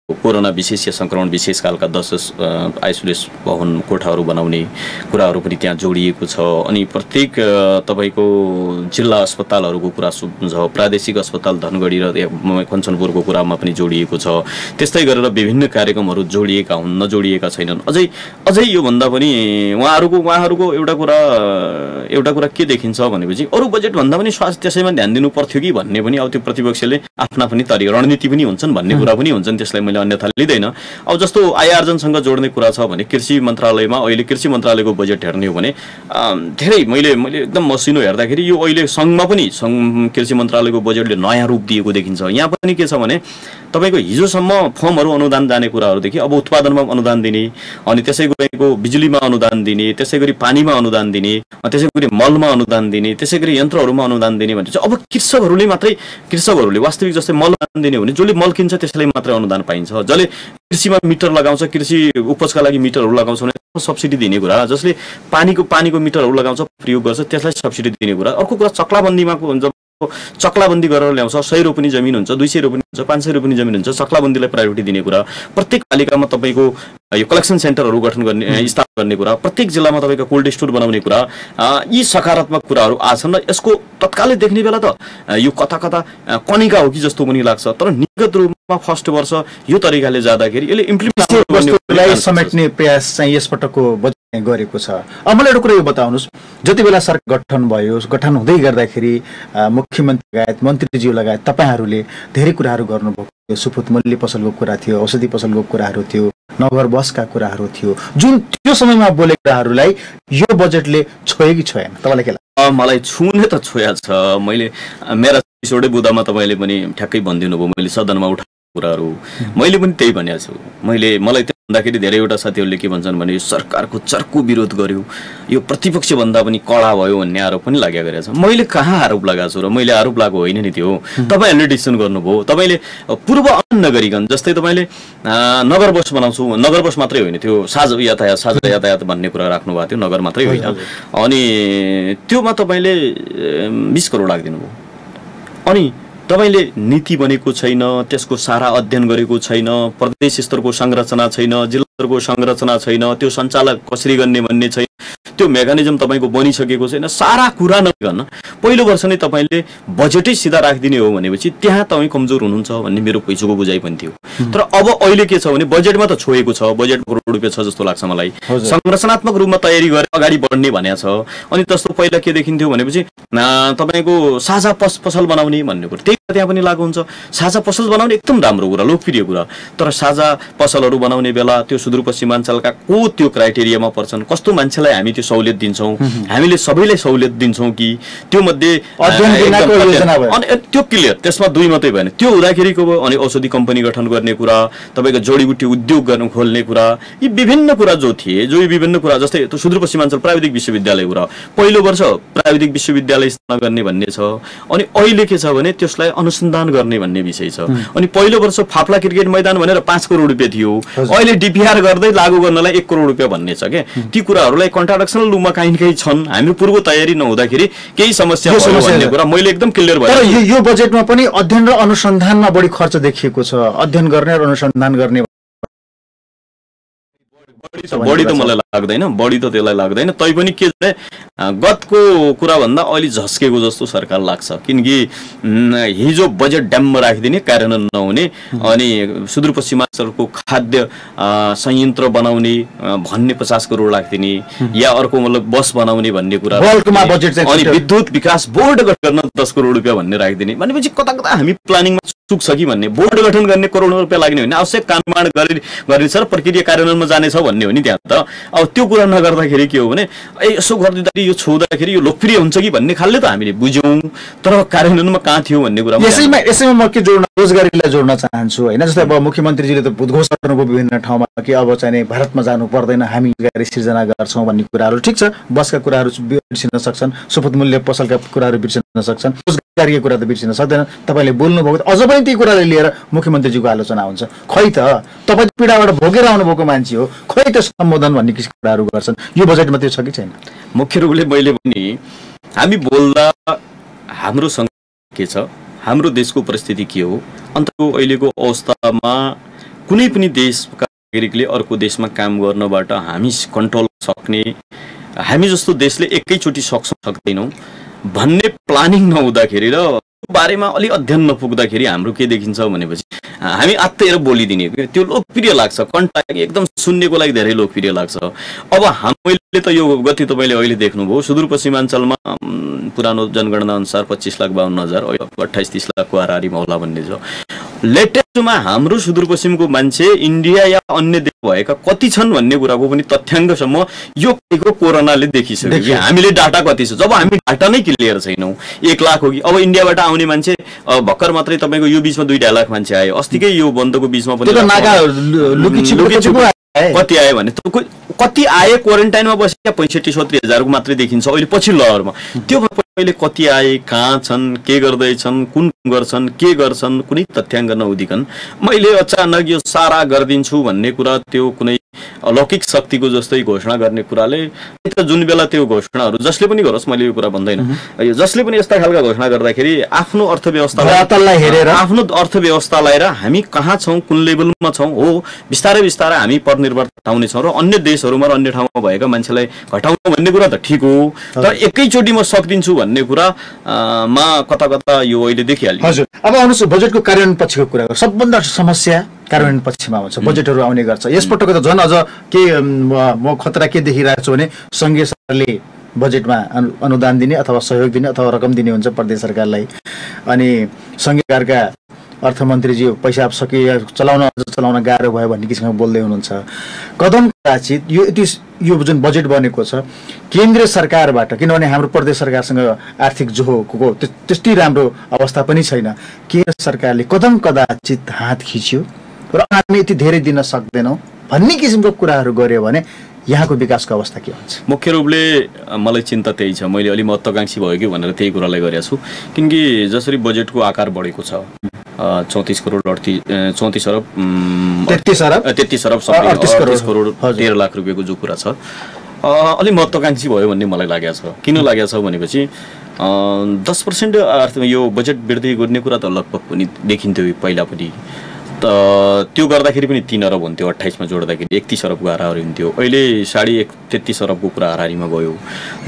S3: कोरोना विशेष या संक्रमण विशेष कालका 10 आइसोलेसन भवन कोठाहरू बनाउने कुराहरू पनि त्यहाँ जोडिएको छ। अनि प्रत्येक तपाईको जिल्ला अस्पतालहरूको कुरा छ, प्रादेशिक अस्पताल धनगढी र कञ्चनपुरको कुरामा पनि जोडिएको छ। त्यस्तै गरेर विभिन्न कार्यक्रमहरू जोडिएका हुन्, नजोडिएका छैनन्। अझै यो भन्दा पनि उहाँहरूको एउटा कुरा के देखिन्छ भनेपछि अरू बजेट भन्दा पनि स्वास्थ्य त्यसैमा ध्यान दिनु पर्थ्यो कि भन्ने पनि अब त्यो प्रतिपक्षले आफ्ना पनि तरिका रणनीति पनि हुन्छन् भन्ने कुरा पनि हुन्छन्। त्यसलाई मैले अन्यथा लिँदैन। अब जस्तो आय आर्जनसँग जोड्ने कुरा छ भने कृषि मन्त्रालयमा अहिले कृषि मन्त्रालयको बजेट हेर्ने हो भने धेरै मैले एकदम मसिनो हेर्दाखेरि यो अहिले सङ्घमा पनि कृषि मन्त्रालयको बजेटले नयाँ रूप दिएको देखिन्छ। यहाँ पनि के छ भने तपाईको हिजोसम्म फर्महरू अनुदान जाने कुराहरूदेखि अब उत्पादनमा अनुदान दिने, अनि त्यसै गरी बिजुलीमा अनुदान दिने, त्यसै गरी पानीमा अनुदान दिने, त्यसै गरी मलमा अनुदान दिने, त्यसै गरी यन्त्रहरूमा अनुदान दिने भने चाहिँ अब कृषकहरूले वास्तविक जस्तै मल अनुदान दिने हो भने जसले मल किन्छ त्यसलाई मात्रै अनुदान पाइन्छ। जसले कृषिमा मिटर लगाउँछ, कृषि उपजका लागि मिटरहरू लगाउँछ भने सब्सिडी दिने कुरा, जसले पानीको मिटरहरू लगाउँछ प्रयोग गर्छ त्यसलाई सब्सिडी दिने कुरा। अर्को कुरा चक्लाबन्दी गरेर ल्याउँछ, 100 रोपनी जमिन हुन्छ, 200 रोपनी हुन्छ, 500 रोपनी जमिन हुन्छ, चक्लाबन्दीलाई प्रायोरिटी दिने कुरा। प्रत्येक पालिकामा तपाईको यो कलेक्सन सेन्टरहरू गठन गर्ने स्थापना गर्ने कुरा, प्रत्येक जिल्लामा तपाईको कोल्ड स्टोर बनाउने कुरा, यी सकारात्मक कुराहरू आछन् र यसको तत्कालै देख्ने बेला त यो कता कनिका हो कि जस्तो पनि लाग्छ। तर निगत रूपमा फर्स्ट वर्ष यो तरिकाले जाँदाखेरि यसले
S2: इम्प्लिमेन्ट समेट्ने प्रयास चाहिँ यसपटकको बजेट गरेको छ। अब मलाई एउटा कुरा यो बताउनुहोस्, जति बेला सरकार गठन हुँदै गर्दाखेरि मुख्यमन्त्री लगायत मन्त्रीज्यू लगायत तपाईँहरूले धेरै कुराहरू गर्नुभयो। सुपुत मूल्य पसलको कुरा थियो, औषधि पसलको कुराहरू थियो, नगर बसका कुराहरू थियो, जुन त्यो समयमा बोलेको कुराहरूलाई यो बजेटले छोयो कि छोएन तपाईँलाई के लाग्छ?
S3: मलाई छुने त छोया छ। मैले मेरा एपिसोडै बुदामा तपाईँले पनि ठ्याक्कै भनिदिनु भयो, मैले सदनमा उठाएको कुराहरू मैले पनि त्यही भनेको छु। मलाई त्यो भन्दाखेरि धेरैवटा साथीहरूले के भन्छन् भने यो सरकारको चर्को विरोध गर्यो, यो प्रतिपक्ष भन्दा पनि कडा भयो भन्ने आरोप पनि लागेको रहेछ। मैले कहाँ आरोप लगाएको छु र मैले आरोप लागेको होइन नि त्यो। तपाईँहरूले डिसिसन गर्नुभयो। तपाईँले पूर्व नगरिकन जस्तै तपाईँले नगर बस बनाउँछु, नगर बस मात्रै होइन त्यो साझा यातायात भन्ने कुरा राख्नु भएको थियो, नगर मात्रै होइन। अनि त्योमा तपाईँले 20 करोड राखिदिनु भयो। अनि तपाईले नीति बनेको छैन, त्यसको सारा अध्ययन गरेको छैन, प्रदेश स्तरको संरचना छैन, जिल्ला स्तरको संरचना छैन, त्यो सञ्चालक कसरी गर्ने भन्ने छैन, त्यो मेकानिजम तपाईको बनिसकेको छैन। सारा कुरा नगर्न पहिलो वर्ष नै तपाईले बजेटै सिधा राखिदिने हो भनेपछि त्यहाँ तपाई कमजोर हुनुहुन्छ भन्ने मेरो पैसाको बुझाइ पनि थियो। तर अब अहिले के छ भने बजेटमा त छोएको छ, बजेट करोड रुपैयाँ छ जस्तो लाग्छ मलाई। संरचनात्मक रूपमा तयारी गरेर अगाडि बढ्ने भनेको छ। अनि जस्तो पहिला के देखिन्थ्यो भनेपछि तपाईको साझा पसल बनाउने भन्ने कुरा त्यहाँ पनि लागू हुन्छ। साझा पसल बनाउने एकदम राम्रो कुरा, लोकप्रिय कुरा। तर साझा पसलहरू बनाउने बेला त्यो सुदूरपश्चिमाञ्चलका को त्यो क्राइटेरियामा पर्छन्, कस्तो मान्छेलाई हामी त्यो सहुलियत दिन्छौँ, हामीले सबैलाई सहुलियत दिन्छौँ कि त्यो मध्ये त्यो क्लियर, त्यसमा 2 मात्रै भएन। त्यो हुँदाखेरिको अनि औषधि कम्पनी गठन गर्ने कुरा, तपाईँको जडीबुटी उद्योग खोल्ने कुरा, यी विभिन्न कुरा जो थिए, जो विभिन्न कुरा जस्तै त्यो सुदूरपश्चिमाञ्चल प्राविधिक विश्वविद्यालय कुरा, पहिलो वर्ष प्राविधिक विश्वविद्यालय स्थापना गर्ने भन्ने छ। अनि अहिले के छ भने त्यसलाई अनुसन्धान गर्ने भन्ने विषय छ। अनि पहिलो वर्ष फाप्ला क्रिकेट मैदान भनेर 5 करोड रुपैयाँ थियो, अहिले डिपिआर गर्दै लागू गर्नलाई 1 करोड रुपैयाँ भन्ने छ के। ती कुराहरूलाई कन्ट्राडक्सनल रूपमा कहीँ छन्। हाम्रो पूर्व तयारी नहुँदाखेरि केही समस्या भयो भन्ने कुरा मैले एकदम क्लियर भयो।
S2: तर यो बजेटमा पनि अध्ययन र अनुसन्धानमा बढी खर्च देखिएको छ। अध्ययन गर्ने र अनुसन्धान गर्ने
S3: बढी त मलाई लाग्दैन, बढी त त्यसलाई लाग्दैन। तैपनि के भने गतको कुरा भन्दा अहिले झस्केको जस्तो सरकार लाग्छ, किनकि हिजो बजेट ड्याम्म राखिदिने, कार्यान्वयन नहुने, अनि सुदूरपश्चिमाञ्चलको खाद्य संयन्त्र बनाउने भन्ने 50 करोड राखिदिने, या अर्को मतलब बस बनाउने भन्ने कुरा, अनि विद्युत विकास बोर्ड गठन गर्न 10 करोड रुपियाँ भन्ने राखिदिने भनेपछि कता कता हामी प्लानिङमा चुक्छ कि भन्ने। बोर्ड गठन गर्ने करोडौं रुपियाँ लाग्ने होइन, आवश्यक काम निर्माण गरिन्छ र प्रक्रिया कार्यान्वयनमा जानेछ भन्ने हो नि त्यहाँ त। अब त्यो कुरा नगर्दाखेरि के हो भने यसो गरिदिँदाखेरि यो छोड्दाखेरि यो लोकप्रिय हुन्छ कि भन्ने खालले त हामीले बुझ्यौँ, तर कार्यान्वयनमा कहाँ थियो भन्ने कुरा।
S2: यसैमा म के जोड्न, रोजगारीलाई जोड्न चाहन्छु होइन। जस्तै अब मुख्यमन्त्रीजीले त उद्घोषणा गर्नुभयो विभिन्न ठाउँमा कि अब चाहिँ भारतमा जानु पर्दैन, हामी रोजगारी सिर्जना गर्छौँ भन्ने कुराहरू। ठिक छ, बसका कुराहरू बिर्सिन सक्छन्, सुपथ मूल्य पसलका कुराहरू बिर्सिन सक्छन्, रोजगारीको कुरा त बिर्सिन सक्दैन। तपाईँले बोल्नुभएको अझ पनि त्यही कुरालाई लिएर मुख्यमन्त्रीजीको आलोचना हुन्छ। खै त तपाईँ पीडाबाट भोगेर आउनुभएको मान्छे हो, खै त सम्बोधन भन्ने किसिमको कुराहरू गर्छन्। यो बजेटमा त्यो छ कि छैन?
S3: मुख्य रूपले मैले पनि हामी बोल्दा हाम्रोसँग के छ, हाम्रो देशको परिस्थिति के हो, अन्तको अहिलेको अवस्थामा कुनै पनि देशका नागरिकले अर्को देशमा काम गर्नबाट हामी कन्ट्रोल सक्ने, हामी जस्तो देशले एकैचोटि सक्दैनौँ भन्ने प्लानिङ नहुँदाखेरि र बारेमा अलि अध्ययन नपुग्दाखेरि हाम्रो के देखिन्छ भनेपछि हामी आत्तिएर बोलिदिने, त्यो लोकप्रिय लाग्छ, कन्ट्याक्ट एकदम सुन्नेको लागि धेरै लोकप्रिय लाग्छ। अब हामीले त यो गति तपाईँले अहिले देख्नुभयो, सुदूरपश्चिमाञ्चलमा पुरानो जनगणना अनुसार 25,52,000, 28-30 लाखको हाराहारी मौला भन्ने छ। लेटेस्टमा हाम्रो सुदूरपश्चिमको मान्छे इन्डिया या अन्य देश भएका कति छन् भन्ने कुराको पनि तथ्याङ्कसम्म यो कोरोनाले देखिसक्यो कि हामीले डाटा कति छ। जब हामी डाटा नै क्लियर छैनौँ, 1 लाख हो कि अब इन्डियाबाट आउने मान्छे भर्खर मात्रै तपाईँको यो बीचमा 2.5 लाख मान्छे आयो, अस्तिकै यो बन्दको बीचमा पनि कति आयो भने कति आए, क्वारेन्टाइनमा बसेका 65-70 हजारको मात्रै देखिन्छ अहिले पछिल्लो लहरमा। त्यो पहिले कति आए, कहाँ छन्, के गर्दैछन्, कुन गर्छन्, के गर्छन्, कुनै तथ्याङ्क नहुँदिकन मैले अचानक यो सारा गरिदिन्छु भन्ने कुरा, त्यो कुनै अलौकिक शक्तिको जस्तै घोषणा गर्ने कुराले जुन बेला त्यो घोषणाहरू जसले पनि गरोस्, मैले यो कुरा भन्दैन, यो जसले पनि यस्ता खालका घोषणा गर्दाखेरि आफ्नो अर्थव्यवस्थालाई हेरेर, आफ्नो अर्थव्यवस्थालाई र हामी कहाँ छौँ, कुन लेभलमा छौँ, हो बिस्तारै बिस्तारै हामी परनिर्भर हटाउनेछौँ र अन्य देशहरूमा र अन्य ठाउँमा भएका मान्छेलाई घटाउनु भन्ने कुरा त ठिक हो, तर एकैचोटि म सक्दिन्छु भन्ने कुरा मा कता कता यो अहिले देखिहाल्यो।
S2: हजुर, अब आउनुहोस् बजेटको कार्यान्वयन पछिको कुरा गर्छ। सबभन्दा समस्या कार्यान्वयन पक्षमा हुन्छ, बजेटहरू आउने गर्छ। यसपटक त झन् अझ के म खतरा के देखिरहेको छु भने सङ्घीय सरकारले बजेटमा अनुदान दिने अथवा सहयोग दिने अथवा रकम दिने हुन्छ प्रदेश सरकारलाई, अनि सङ्घीय सरकारका अर्थमन्त्रीजी पैसा चलाउन गाह्रो भयो भन्ने किसिममा बोल्दै हुनुहुन्छ। कदम कदाचित यो जुन बजेट बनेको छ केन्द्रीय सरकारबाट, किनभने हाम्रो प्रदेश सरकारसँग आर्थिक जोखको त्यति राम्रो अवस्था पनि छैन, केन्द्र सरकारले कदम कदाचित हात खिच्यो र हामी यति धेरै दिन सक्दैनौँ भन्ने किसिमको कुराहरू गर्यो भने यहाँको विकासको अवस्था के हुन्छ?
S3: मुख्य रूपले मलाई चिन्ता त्यही छ। मैले अलि महत्त्वाकांक्षी भयो कि भनेर त्यही कुरालाई गरेको छु, किनकि जसरी बजेटको आकार बढेको छ 34 करोड 34 अरब 33 अरब 38 करोड 13 लाख रुपियाँको जो कुरा छ, अलि महत्त्वाकांक्षी भयो भन्ने मलाई लागेको छ। किन लागेको छ भनेपछि 10% यो बजेट वृद्धि गर्ने कुरा त लगभग पनि देखिन्थ्यो पहिला पनि, त्यो गर्दाखेरि पनि 3 अरब हुन्थ्यो, 28 मा जोड्दाखेरि 31 अरबको हाराहारी हुन्थ्यो, अहिले 33.5 अरबको कुरा हाराहारीमा गयो।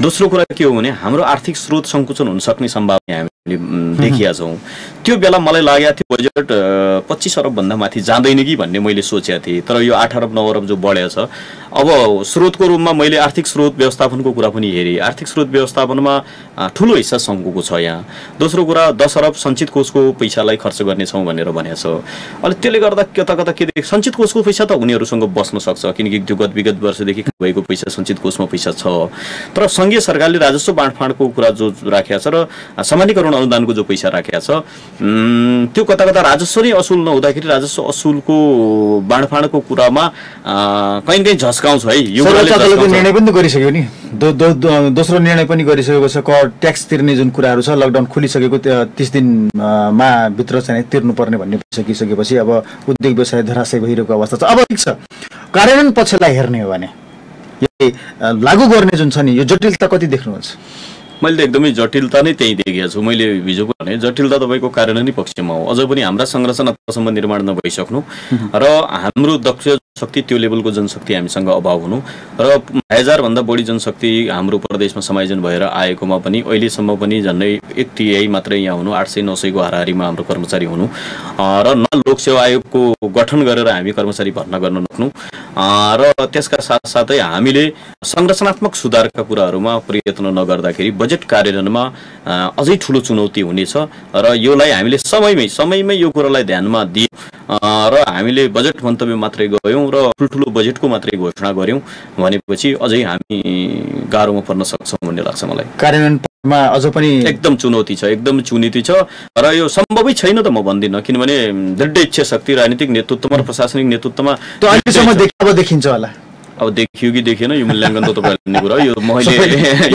S3: दोस्रो कुरा के हो भने हाम्रो आर्थिक स्रोत सङ्कुचन हुन सक्ने सम्भावना हामीले देखिया छौँ। त्यो बेला मलाई लागेको थियो बजेट 25 अरब भन्दा माथि जाँदैन कि भन्ने मैले सोचेको थिएँ, तर यो 8 अरब 9 अरब जो बढेको छ। अब स्रोतको रूपमा मैले आर्थिक स्रोत व्यवस्थापनको कुरा पनि हेरेँ, आर्थिक स्रोत व्यवस्थापनमा ठुलो हिस्सा सङ्घको छ यहाँ। दोस्रो कुरा 10 अरब सञ्चित कोषको पैसालाई खर्च गर्नेछौँ भनेर भनेको छ। अनि त्यसले गर्दा कता कता के देख, सञ्चित कोषको पैसा त उनीहरूसँग बस्न सक्छ किनकि त्यो विगत वर्षदेखि भएको पैसा सञ्चित कोषमा पैसा छ, तर सङ्घीय सरकारले राजस्व बाँडफाँडको कुरा जो राखेको छ र सामान्यकरण अनुदानको जो पैसा राखेको छ त्यो कता कता राजस्व नै असुल नहुँदाखेरि राजस्व असुलको बाँडफाँडको कुरामा कहीँ न कहीँ झस्काउँछ है। यो
S2: निर्णय पनि गरिसक्यो नि, दोस्रो निर्णय पनि गरिसकेको छ। कर ट्याक्स तिर्ने जुन कुराहरू छ, लकडाउन खुलिसकेको 30 दिनमा भित्र चाहिँ तिर्नुपर्ने भन्ने सकिसकेपछि अब उद्योग व्यवसाय धराशय भइरहेको अवस्था छ। अब ठिक छ, कार्यान्वयन पक्षलाई हेर्ने हो भने लागू गर्ने जुन छ नि, यो जटिलता कति देख्नुहुन्छ?
S3: मैले त एकदमै जटिलता नै त्यही देखेको छु। मैले हिजो भने जटिलता तपाईँको कार्यान्वयन पक्षमा हो। अझ पनि हाम्रा संरचना तहसम्म निर्माण नभइसक्नु र हाम्रो दक्ष शक्ति त्यो लेभलको जनशक्ति हामीसँग अभाव हुनु र 1000 भन्दा बढी जनशक्ति हाम्रो प्रदेशमा समायोजन भएर आएकोमा पनि अहिलेसम्म पनि झन्डै 1/3 मात्रै यहाँ हुनु, 800-900 को हाराहारीमा हाम्रो कर्मचारी हुनु र न लोकसेवा आयोगको गठन गरेर हामी कर्मचारी भर्ना गर्न नक्नु र त्यसका साथसाथै हामीले संरचनात्मक सुधारका कुराहरूमा प्रयत्न नगर्दाखेरि बजेट कार्यान्वयनमा अझै ठुलो चुनौती हुनेछ र योलाई हामीले समयमै यो कुरालाई ध्यानमा दियौँ र हामीले बजेट मन्तव्य मात्रै गयौँ र ठुल्ठुलो बजेटको मात्रै घोषणा गऱ्यौँ भनेपछि अझै हामी गाह्रोमा पर्न सक्छौँ भन्ने लाग्छ मलाई।
S2: कार्यान्वयनमा अझ पनि
S3: एकदम चुनौती छ र यो सम्भवै छैन त म भन्दिनँ, किनभने दृढ इच्छा शक्ति राजनीतिक नेतृत्वमा र प्रशासनिक नेतृत्वमा
S2: त्यो अहिलेसम्म देखिन्छ होला।
S3: अब देखियो कि देखिएन यो मूल्याङ्कन त तपाईँहरूले कुरा यो मैले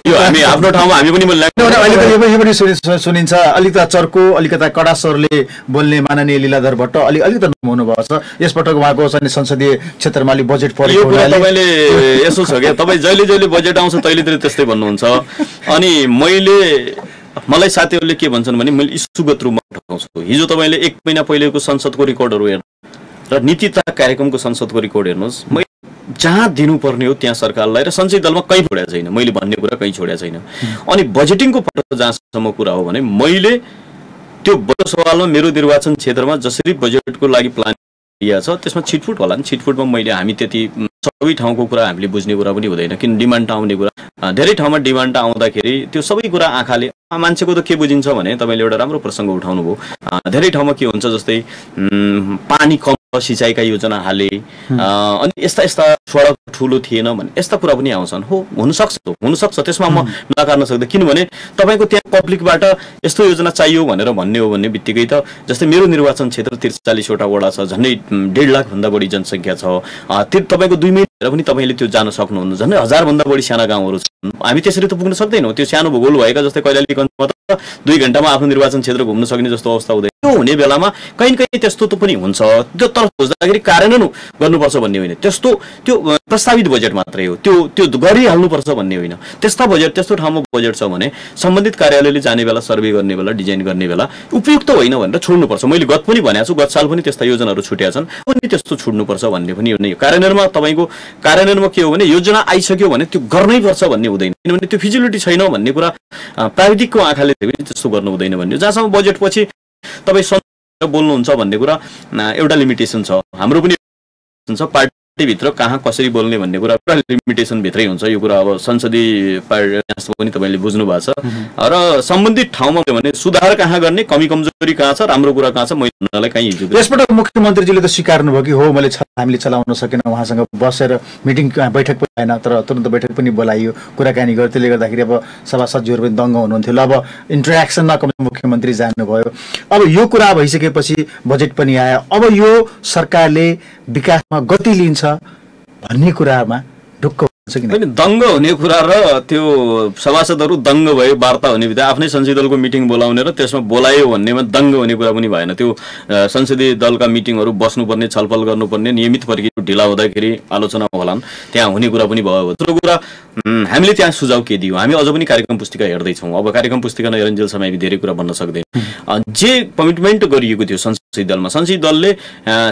S3: यो हामी आफ्नो ठाउँमा हामी पनि मूल्याङ्कन
S2: अहिले पनि सुनिन्छ। अलिकता चर्को अलिकता कडा स्वरले बोल्ने माननीय लीलाधर भट्ट अलिकता नहुनु भएको छ यसपटक उहाँको चाहिँ संसदीय क्षेत्रमा अलि बजेट परेको
S3: तपाईँले यसो छ क्या, तपाईँ जहिले बजेट आउँछ तैलेतिर त्यस्तै भन्नुहुन्छ। अनि मलाई साथीहरूले के भन्छन् भने मैले इस्युगत रूपमा उठाउँछु। हिजो तपाईँले 1 महिना पहिलेको संसदको रेकर्डहरू हेर्नु र नीति तथा कार्यक्रमको संसदको रेकर्ड हेर्नुहोस्। मैले जहाँ दिनुपर्ने हो त्यहाँ सरकारलाई र संसदीय दलमा कहीँ छोडेको छैन, मैले भन्ने कुरा कहीँ छोडेको छैन। अनि बजेटिङको पटक जहाँसम्म कुरा हो भने मैले त्यो बजेट सवालमा मेरो निर्वाचन क्षेत्रमा जसरी बजेटको लागि प्लान दिएको छ त्यसमा छिटफुट होला नि। छिटफुटमा हामी त्यति सबै ठाउँको कुरा हामीले बुझ्ने कुरा पनि हुँदैन, किन डिमान्ड आउने कुरा धेरै ठाउँमा डिमान्ड आउँदाखेरि त्यो सबै कुरा आँखाले मान्छेको त के बुझिन्छ भने तपाईँले एउटा राम्रो प्रसङ्ग उठाउनु भयो। धेरै ठाउँमा के हुन्छ जस्तै पानी कम सिँचाइका योजना हाले अनि यस्ता सडक ठुलो थिएन भने यस्ता कुरा पनि आउँछन्। हुनसक्छ त्यसमा म नकार्न सक्दैन, किनभने तपाईँको त्यहाँ पब्लिकबाट यस्तो योजना चाहियो भनेर भन्ने हो भन्ने बित्तिकै त जस्तै मेरो निर्वाचन क्षेत्र 43 वटा वडा छ, झन्डै 1.5 लाख भन्दा बढी जनसङ्ख्या छ। तपाईँको 2 महिना पनि तपाईँले त्यो जान सक्नुहुन्न। झन्डै 1000 भन्दा बढी साना गाउँहरू छन्, हामी त्यसरी त पुग्न सक्दैनौँ। त्यो सानो भूगोल भएका जस्तै कैलाली कञ्चनमा त 2 घण्टामा आफ्नो निर्वाचन क्षेत्र घुम्न सक्ने जस्तो अवस्था हुँदैन। त्यो हुने बेलामा कहीँ त्यस्तो त पनि हुन्छ। त्यो तर खोज्दाखेरि कार्यान्वयन गर्नुपर्छ भन्ने होइन, त्यो प्रस्तावित बजेट मात्रै हो, त्यो गरिहाल्नुपर्छ भन्ने होइन। त्यस्तो ठाउँमा बजेट छ भने सम्बन्धित कार्यालयले जाने बेला सर्वे गर्ने बेला डिजाइन गर्ने बेला उपयुक्त होइन भनेर छोड्नुपर्छ। मैले गत पनि भनेको छु, गत साल पनि त्यस्ता योजनाहरू छुटेका छन्, पनि त्यस्तो छोड्नुपर्छ भन्ने पनि हो। कार्यान्वयनमा तपाईँको कार्यान्वयनमा के हो भने योजना आइसक्यो भने त्यो गर्नै पर्छ भन्ने हुँदैन, किनभने त्यो फिजिबिलिटी छैन भन्ने कुरा प्राविधिकको आँखाले त्यस्तो गर्नु हुँदैन भन्ने। जहाँसम्म बजेट पछि तपाईँ बोल्नुहुन्छ भन्ने कुरा एउटा लिमिटेसन छ, हाम्रो पनि छ। पार्टीभित्र कहाँ कसरी बोल्ने भन्ने कुरा पुरा लिमिटेसन भित्रै हुन्छ। यो कुरा अब संसदीय पार्टी पनि तपाईँले बुझ्नु भएको छ र सम्बन्धित ठाउँमा भने सुधार कहाँ गर्ने, कमी कमजोरी कहाँ छ, राम्रो कुरा कहाँ छ, मैले कहीँ हिजो
S2: यसपटक मुख्यमन्त्रीजीले त स्वीकार्नु भयो कि हो हामीले चलाउन सकेन, उहाँसँग बसेर मिटिङ बैठक पनि आएन तर तुरन्त बैठक पनि बोलाइयो, कुराकानी गर्यो। त्यसले गर्दाखेरि अब सभासदज्यूहरू पनि दङ्ग हुनुहुन्थ्यो। ल अब इन्टरेक्सनमा मुख्यमन्त्री जानुभयो, अब यो कुरा भइसकेपछि बजेट पनि आयो, अब यो सरकारले विकासमा गति लिन्छ भन्ने कुरामा ढुक्क हुन्छ कि
S3: होइन? दङ्ग हुने कुरा र त्यो सभासदहरू दङ्ग भए वार्ता हुने बित्तिकै आफ्नै संसदीय दलको मिटिङ बोलाउने र त्यसमा बोलायो भन्नेमा दङ्ग हुने कुरा पनि भएन। त्यो संसदीय दलका मिटिङहरू बस्नुपर्ने, छलफल गर्नुपर्ने, नियमित प्रक्रिया ढिला हुँदाखेरि आलोचना होलान्, त्यहाँ हुने कुरा पनि भयो। दोस्रो कुरा हामीले त्यहाँ सुझाव के दियौँ, हामी अझ पनि कार्यक्रम पुस्तिका हेर्दैछौँ। अब कार्यक्रम पुस्तिका नहेरुन्जेलसम्म हामी धेरै कुरा भन्न सक्दैन। जे कमिटमेन्ट गरिएको थियो संसदीय दलमा, संसदीय दलले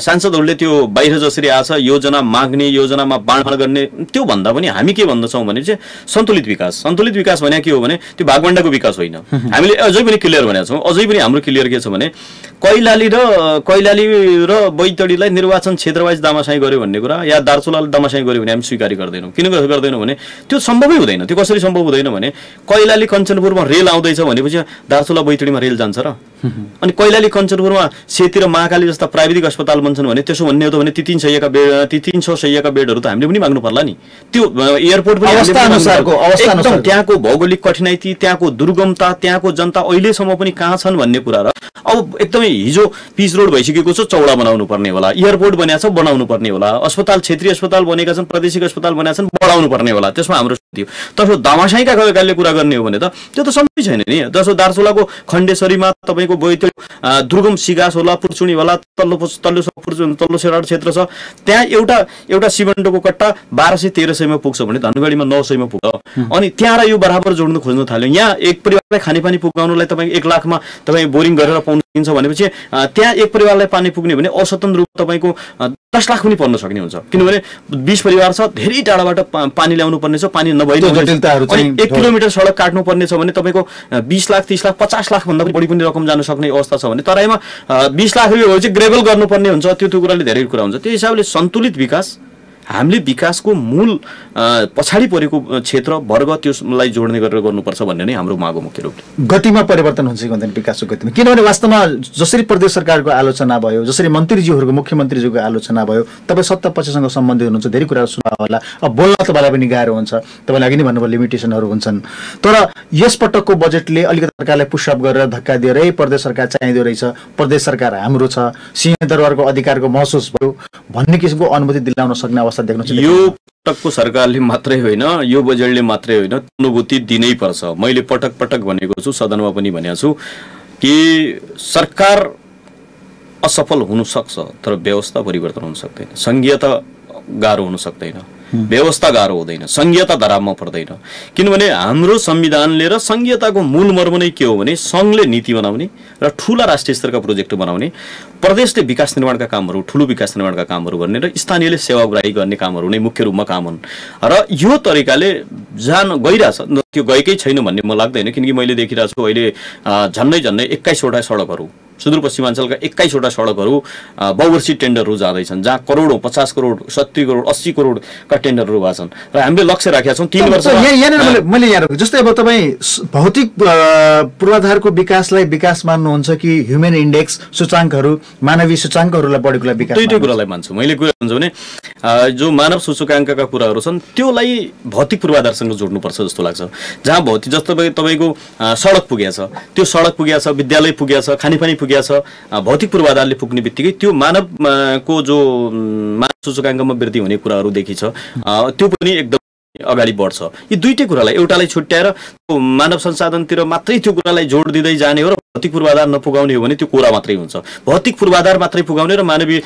S3: सांसदहरूले त्यो बाहिर जसरी आछ योजना माग्ने, योजनामा बाँडफाँड गर्ने, त्यो भन्दा पनि हामी के भन्दछौँ भने चाहिँ सन्तुलित विकास भने के हो भने त्यो भागवण्डाको विकास होइन। हामीले अझै पनि क्लियर भनेका छौँ। अझै पनि हाम्रो क्लियर के छ भने कैलाली र बैतडीलाई निर्वाचन क्षेत्रवाइज दामासाई गर्यो भन्ने कुरा या दार्चुलाले दामासाई गर्यो भने हामी स्वीकार गर्दैनौँ। किन गर्दैनौँ भने त्यो सम्भवै हुँदैन। त्यो कसरी सम्भव हुँदैन भने कैलाली कञ्चनपुरमा रेल आउँदैछ भनेपछि दार्चुला बैतडीमा रेल जान्छ र? अनि कैलाली कञ्चनपुरमा सेती र महाकाली जस्ता प्राविधिक अस्पताल बन्छन् भने त्यसो भन्ने हो त भने ती 300 शय्याका बेडहरू त हामीले पनि माग्नु पर्ला नि। त्यो एयरपोर्ट पनि एकदम त्यहाँको भौगोलिक कठिनाइ, त्यहाँको दुर्गमता, त्यहाँको जनता अहिलेसम्म पनि कहाँ छन् भन्ने कुरा र अब एकदमै हिजो पिच रोड भइसकेको छ, चौडा बनाउनु पर्ने होला, एयरपोर्ट बनेको छ बनाउनु पर्ने होला, अस्पताल क्षेत्रीय अस्पताल बनेका छन्, प्रादेशिक अस्पताल बनेका छन् बढाउनु पर्ने होला, त्यसमा हाम्रो थियो। तसो दामासाईका गएकाले कुरा गर्ने हो भने त त्यो त सम्भवै छैन नि। जसो दार्चुलाको खण्डेश्वरीमा तपाईँको बैतल दुर्गम सिगास होला, पुर्चुनी होला, तल्लो सेराड क्षेत्र छ, त्यहाँ एउटा सिमेन्टको कट्टा 1200-1300 पुग्छ भने धनगढीमा 900 पुग्छ। अनि त्यहाँ र यो बराबर जोड्न खोज्न थाल्यो। यहाँ एक परिवारलाई खानेपानी पुगाउनलाई तपाईँ 1 लाखमा तपाईँ बोरिङ गरेर पाउन सकिन्छ भनेपछि त्यहाँ एक परिवारलाई पानी पुग्ने भने औसतन रूप तपाईँको 10 लाख पनि पर्न सक्ने हुन्छ। किनभने 20 परिवार छ, धेरै टाढाबाट पानी ल्याउनु पर्ने छ, पानी नभइदियो 1 किलोमिटर सडक काट्नु पर्ने छ भने तपाईँको 20 लाख, 30 लाख, 50 लाख भन्दा बढी पनि रकम जान सक्ने अवस्था छ भने तराईमा 20 लाख रुपियाँ चाहिँ ग्रेभल गर्नुपर्ने हुन्छ। त्यो कुराले धेरै कुरा हुन्छ। त्यो हिसाबले सन्तुलित विकास हामीले विकासको मूल पछाडि परेको क्षेत्र वर्ग त्यसलाई जोड्ने गरेर गर्नुपर्छ भन्ने नै हाम्रो माग हो मुख्य रूपले।
S2: गतिमा परिवर्तन हुन्छ कि हुँदैन विकासको गतिमा? किनभने वास्तवमा जसरी प्रदेश सरकारको आलोचना भयो, जसरी मन्त्रीज्यूहरूको मुख्यमन्त्रीज्यूको आलोचना भयो, तपाईँ सत्ता पक्षसँग सम्बन्धित हुनुहुन्छ, धेरै कुराहरू सुन्नु होला। अब बोल्न तपाईँलाई पनि गाह्रो हुन्छ, तपाईँले अघि नै भन्नुभयो लिमिटेसनहरू हुन्छन्। तर यसपटकको बजेटले अलिकति सरकारलाई पुसअप गरेर धक्का दिएर प्रदेश सरकार चाहिँदो रहेछ, प्रदेश सरकार हाम्रो छ, सिंहदरबारको अधिकारको महसुस भयो भन्ने किसिमको अनुभूति दिलाउन सक्ने अवस्था देख्नु छ?
S3: यो पटकको सरकारले मात्रै होइन, यो बजेटले मात्रै होइन, अनुभूति दिनै पर्छ। मैले पटक भनेको छु, सदनमा पनि भनेको छु कि सरकार असफल हुन सक्छ तर व्यवस्था परिवर्तन हुन सक्दैन। संघीयता गाह्रो हुन सक्दैन, व्यवस्था गाह्रो हुँदैन, संघीयता धरापमा पर्दैन। किनभने हाम्रो संविधानले र संघीयताको मूल मर्म नै के हो भने संघले नीति बनाउने र ठूला राष्ट्रिय स्तरका प्रोजेक्ट बनाउने, प्रदेशले विकास निर्माणका कामहरू, ठूलो विकास निर्माणका कामहरू गर्ने र स्थानीयले सेवाग्राही गर्ने कामहरू नै मुख्य रूपमा काम हुन्। र यो तरिकाले गइरहेछ, त्यो गएकै छैन भन्ने म लाग्दैन। किनकि मैले देखिरहेको छु अहिले झन्डै 21वटा सडकहरू, सुदूरपश्चिमाञ्चलका 21वटा सडकहरू बहुवर्षीय टेन्डरहरू जाँदैछन्, जहाँ करोडौं, 50 करोड, 70 करोड, 80 करोडका टेन्डरहरू भएको छन्। र हामीले लक्ष्य राखेका छौँ 3 वर्ष।
S2: मैले यहाँ राखेँ जस्तै अब तपाईँ भौतिक पूर्वाधारको विकासलाई विकास मान्नुहुन्छ कि ह्युमन इन्डेक्स सूचाङ्कहरू, मानवीय सूचाङ्कहरूलाई बढेकोलाई विकास?
S3: दुईटै कुरालाई मान्छु। मैले कुरा भन्छु भने जो मानव सूचकाङ्कका कुराहरू छन् त्योलाई भौतिक पूर्वाधारसँग जोड्नुपर्छ जस्तो लाग्छ। जहाँ भौतिक जस्तो तपाईँको सडक पुगेको छ, त्यो सडक पुगेको छ, विद्यालय पुगेको छ, खानेपानी पुगेको छ, भौतिक पूर्वाधारले पुग्ने बित्तिकै त्यो मानवको जो मानव सूचकाङ्कमा वृद्धि हुने कुराहरू देखिन्छ, त्यो पनि एकदम अगाडि बढ्छ। यी दुईटै कुरालाई, एउटालाई छुट्याएर मानव संसाधनतिर मात्रै त्यो कुरालाई जोड दिँदै जाने हो र भौतिक पूर्वाधार नपुगाउने हो भने त्यो कुरा मात्रै हुन्छ। भौतिक पूर्वाधार मात्रै पुगाउने र मानवीय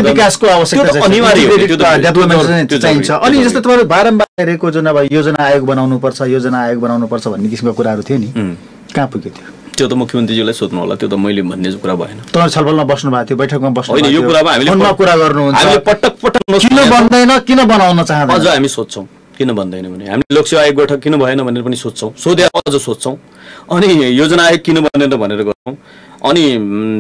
S2: विकासको आवश्यकता
S3: अनिवार्य
S2: डेभलपमेन्ट चाहिन्छ। अनि जस्तो तपाईहरु बारम्बार हेरेको योजना आयोग बनाउनुपर्छ, योजना आयोग बनाउनुपर्छ भन्ने किसिमको कुराहरू थियो नि, कहाँ पुग्यो त्यो?
S3: त्यो त मुख्यमन्त्रीज्यूलाई सोध्नु होला, त्यो त मैले भन्ने कुरा भएन।
S2: तपाईहरु छलफलमा बस्नु भएको थियो, बैठकमा बस्नु
S3: होइन, यो कुरामा हामीले
S2: कुरा गर्नुहुन्छ,
S3: हामीले पटक
S2: किन बन्दैन, किन बनाउन चाहदैन?
S3: अझ हामी सोध्छौँ किन बन्दैन भने, हामीले लोकसेवा आयोग बैठक किन भएन भनेर पनि सोध्छौँ, अझ सोध्छौँ। अनि योजना आयोग किन बनेन भनेर गर्छौँ। अनि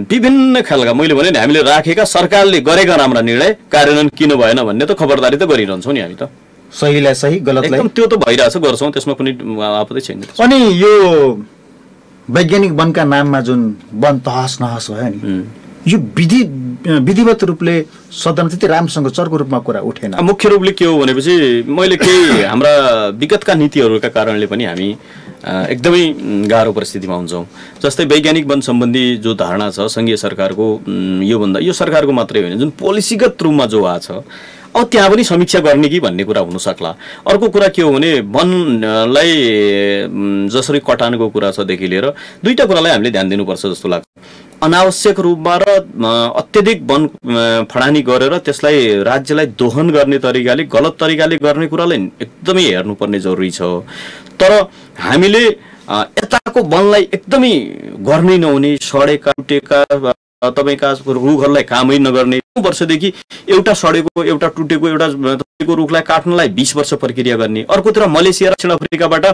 S3: विभिन्न खालका मैले भने नि हामीले राखेका सरकारले गरेका राम्रा निर्णय कार्यान्वयन किन भएन भन्ने त खबरदारी त गरिरहन्छौँ नि हामी त।
S2: सहीलाई सही, गलतलाई
S3: एकदम त्यो त भइरहेछ, गर्छौँ, त्यसमा कुनै आपत्ति छैन।
S2: अनि यो वैज्ञानिक वनका नाममा जुन वन तहस नहस भयो नि, यो विधिवत रूपले सदन त्यति राम्रोसँग चर्को रूपमा कुरा उठेन।
S3: मुख्य रूपले के हो भनेपछि मैले केही हाम्रा विगतका नीतिहरूका कारणले पनि हामी एकदमै गाह्रो परिस्थितिमा हुन्छौँ। जस्तै वैज्ञानिक वन सम्बन्धी जो धारणा छ सङ्घीय सरकारको, यो सरकारको मात्रै होइन, जुन पोलिसीगत रूपमा जो आछ, अब त्यहाँ पनि समीक्षा गर्ने कि भन्ने कुरा हुन सक्ला। अर्को कुरा के हो भने वनलाई जसरी कटानको कुरा छदेखि लिएर दुईटा कुरालाई हामीले ध्यान दिनुपर्छ जस्तो लाग्छ। अनावश्यक रूपमा र अत्यधिक वन फडानी गरेर त्यसलाई राज्यलाई दोहन गर्ने तरिकाले, गलत तरिकाले गर्ने कुरालाई एकदमै हेर्नुपर्ने जरुरी छ। तर हामीले यताको वनलाई एकदमै गर्नै नहुने, सडेका टुटेका तपाईँका रुखहरूलाई कामै नगर्ने, वर्षदेखि एउटा सडेको, एउटा टुटेको, एउटा रुखलाई काट्नलाई 20 वर्ष प्रक्रिया गर्ने। अर्कोतिर मलेसिया र दक्षिण अफ्रिकाबाट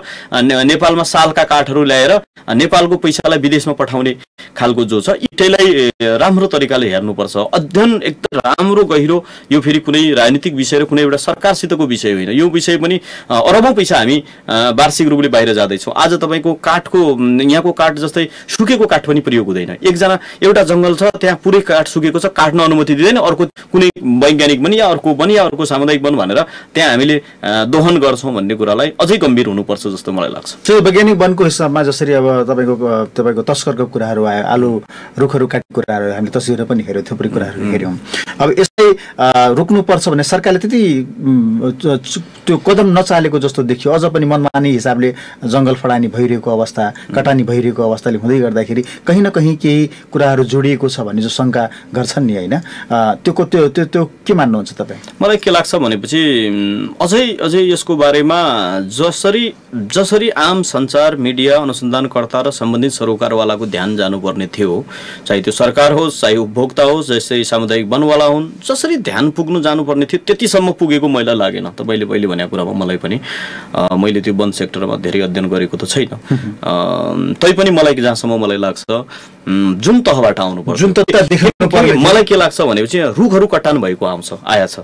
S3: नेपालमा सालका काठहरू ल्याएर नेपालको पैसालाई विदेशमा पठाउने खालको जो छ, यीलाई राम्रो तरिकाले हेर्नुपर्छ। अध्ययन एकदम राम्रो गहिरो, यो फेरि कुनै राजनीतिक विषय र कुनै एउटा सरकारसितको विषय होइन, यो विषय पनि अरबौं पैसा हामी वार्षिक रूपले बाहिर जाँदैछौँ। आज तपाईँको काठको, यहाँको काठ जस्तै सुकेको काठ पनि प्रयोग हुँदैन। एउटा जङ्गल छ, त्यहाँ पुरै काठ सुकेको छ, काट्न अनुमति दिँदैन, अर्को कुनै वैज्ञानिक वन या अर्को सामुदायिक वन भनेर त्यहाँ हामीले दोहन गर्छौँ भन्ने कुरालाई अझै गम्भीर हुनुपर्छ जस्तो मलाई लाग्छ।
S2: त्यो वैज्ञानिक वनको हिसाबमा जसरी अब तपाईँको तस्करको कुराहरू आयो, आलु रुखहरू काट्ने कुराहरू हामीले तस्बिरमा पनि हेऱ्यौँ, थुप्रै कुराहरू हेऱ्यौँ। अब यसलाई यसलाई रोक्नुपर्छ भने सरकारले त्यति त्यो कदम नचालेको जस्तो देखियो। अझ पनि मनमानी हिसाबले जङ्गल फडानी भइरहेको अवस्था, कटानी भइरहेको अवस्थाले हुँदै गर्दाखेरि कहीँ न कहीँ केही कुराहरू जोडिएको छ भन्ने जो शङ्का गर्छन् नि, होइन? त्यो के मान्नुहुन्छ तपाईँ?
S3: मलाई के लाग्छ भनेपछि अझै यसको बारेमा जसरी आम सञ्चार मिडिया अनुसन्धानकर्ता र सम्बन्धित सरोकारवालाको ध्यान जानुपर्ने थियो, चाहे त्यो सरकार होस् चाहे उपभोक्ता होस्, जस्तै सामुदायिक वनवाला हुन्, जसरी ध्यान पुग्नु जानुपर्ने थियो त्यतिसम्म पुगेको मलाई लागेन। तपाईँले पहिले भनेको कुरामा मलाई पनि मैले त्यो वन सेक्टरमा धेरै अध्ययन गरेको त छैन, तैपनि मलाई जहाँसम्म मलाई लाग्छ जुन तहबाट आउनुपर्छ, मलाई के लाग्छ भनेपछि रुखहरू कटान भएको आएछ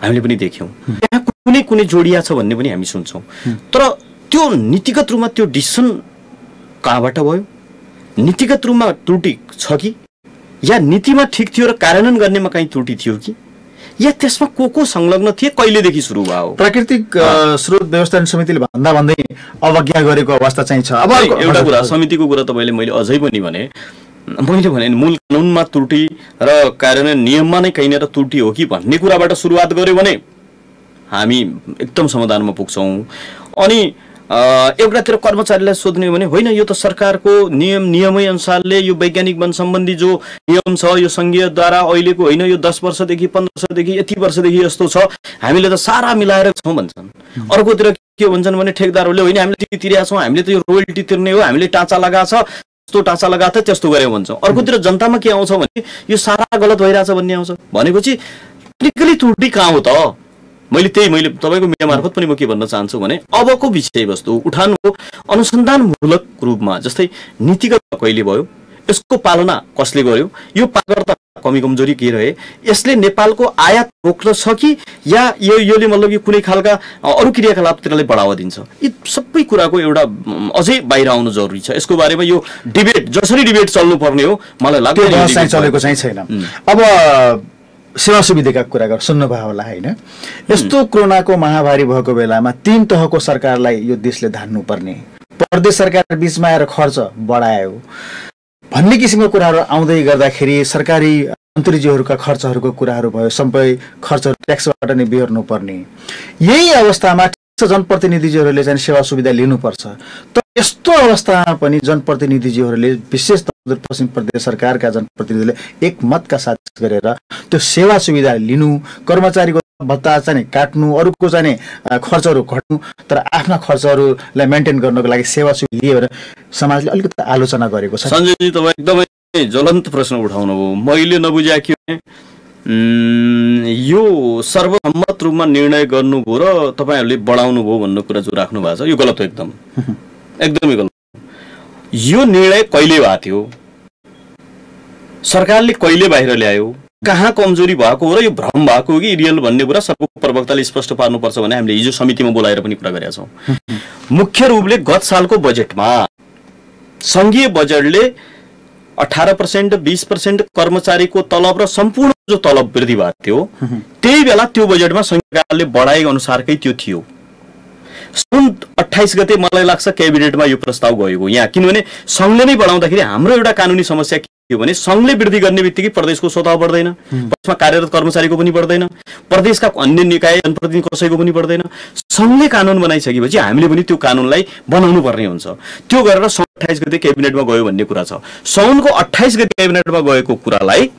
S3: हामीले पनि देख्यौँ, त्यहाँ कुनै कुनै जोडिया छ भन्ने पनि हामी सुन्छौँ। तर त्यो नीतिगत रूपमा त्यो डिसिसन कहाँबाट भयो? नीतिगत रूपमा त्रुटि छ कि, या नीतिमा ठिक थियो र कार्यान्वयन गर्नेमा कहीँ त्रुटि थियो कि, या त्यसमा को संलग्न थिए, कहिलेदेखि सुरु भयो? प्राकृतिक
S2: स्रोत व्यवस्थापन समितिले भन्दै अवज्ञा गरेको अवस्था चाहिँ छ। अब
S3: एउटा कुरा समितिको कुरा तपाईँले मैले अझै पनि भने मूल कानुनमा त्रुटि र कार्यान्वयन नियममा नै कहीँ न त्रुटि हो कि भन्ने कुराबाट सुरुवात गर्यो भने हामी एकदम समाधानमा पुग्छौँ। अनि एउटातिर कर्मचारीलाई सोध्ने हो भने होइन, यो त सरकारको नियमै अनुसारले यो वैज्ञानिक वन सम्बन्धी जो नियम छ यो सङ्घीयद्वारा अहिलेको होइन, यो 10 वर्षदेखि 15 वर्षदेखि यति वर्षदेखि यस्तो छ, हामीले त सारा मिलाएर छौँ भन्छन्। अर्कोतिर के भन्छन् भने ठेकदारहरूले होइन हामीले तिरेका छौँ, हामीले त यो रोयल्टी तिर्ने हो, हामीले टाँचा लगाएको छ, यस्तो टाँचा लगाएको छ त्यस्तो गऱ्यो भन्छौँ। अर्कोतिर जनतामा के आउँछ भने यो सारा गलत भइरहेछ भन्ने आउँछ। भनेपछि टेक्निकली त्रुटि कहाँ हो त? मैले तपाईँको मिडिया मार्फत पनि म के भन्न चाहन्छु भने अबको विषयवस्तु उठान हो अनुसन्धानमूलक रूपमा, जस्तै नीतिगत कहिले भयो, यसको पालना कसले गर्यो, यो पालना कमी कमजोरी के रहे, यसले नेपालको आयात रोक्न छ कि या योले मतलब यो कुनै खालका अरू क्रियाकलापतिरले बढावा दिन्छ, यी सबै कुराको एउटा अझै बाहिर आउनु जरुरी छ। यसको बारेमा यो डिबेट जसरी डिबेट चल्नुपर्ने हो मलाई लाग्छ
S2: चलेको चाहिँ छैन। अब सेवा सुविधाका कुरा सुन्नुभयो होला, होइन? यस्तो कोरोनाको महामारी भएको बेलामा 3 तहको सरकारलाई यो देशले धान्नुपर्ने, प्रदेश सरकार बीचमा आएर खर्च बढायो भन्ने किसिमको कुराहरू आउँदै गर्दाखेरि सरकारी मन्त्रीज्यूहरूका खर्चहरूको कुराहरू भयो, सबै खर्चहरू ट्याक्सबाट नै बेहोर्नु पर्ने। यही अवस्थामा जनप्रतिनिधिज्यूहरूले चाहिँ सेवा सुविधा लिनुपर्छ। तर यस्तो अवस्थामा पनि जनप्रतिनिधिज्यूहरूले विशेष पश्चिम प्रदेश सरकारका जनप्रतिनिधिले एकमतका साथ गरेर त्यो सेवा सुविधा लिनु, कर्मचारीको भत्ता चाहिँ काट्नु, अरूको चाहिँ खर्चहरू घट्नु, तर आफ्ना खर्चहरूलाई मेन्टेन गर्नको लागि सेवा सुविधा लिएर समाजले अलिकति आलोचना गरेको छ।
S3: सञ्जयजी तपाईँ एकदमै ज्वलन्त प्रश्न उठाउनु भयो। मैले नबुझ्या के यो सर्वसम्मत रूपमा निर्णय गर्नुभयो र तपाईँहरूले बढाउनु भयो भन्ने कुरा जो राख्नु भएको छ यो गलत हो, एकदमै गलत। यो निर्णय कहिले भएको थियो, सरकारले कहिले बाहिर ल्यायो, कहाँ कमजोरी भएको हो र यो भ्रम भएको हो कि रियल भन्ने कुरा सबको प्रवक्ताले स्पष्ट पार्नुपर्छ भने हामीले हिजो समितिमा बोलाएर पनि कुरा गरेका छौँ। मुख्य रूपले गत सालको बजेटमा सङ्घीय बजेटले 18%, 20% कर्मचारीको तलब र सम्पूर्ण जो तलब वृद्धि भएको थियो त्यही बेला त्यो बजेटमा सरकारले बढाएको अनुसारकै त्यो थियो। सुन 28 गते मलाई लाग्छ क्याबिनेटमा यो प्रस्ताव गएको यहाँ, किनभने सङ्घले नै बढाउँदाखेरि हाम्रो एउटा कानुनी समस्या के थियो भने सङ्घले वृद्धि गर्ने बित्तिकै प्रदेशको स्वतः बढ्दैन, त्यसमा कार्यरत कर्मचारीको पनि बढ्दैन, प्रदेशका अन्य निकाय जनप्रतिनिधि कसैको पनि बढ्दैन। सङ्घले कानुन बनाइसकेपछि हामीले पनि त्यो कानुनलाई बनाउनु पर्ने हुन्छ। त्यो गरेर 28 गते क्याबिनेटमा गयो भन्ने कुरा छ। साउनको 28 गते क्याबिनेटमा गएको कुरालाई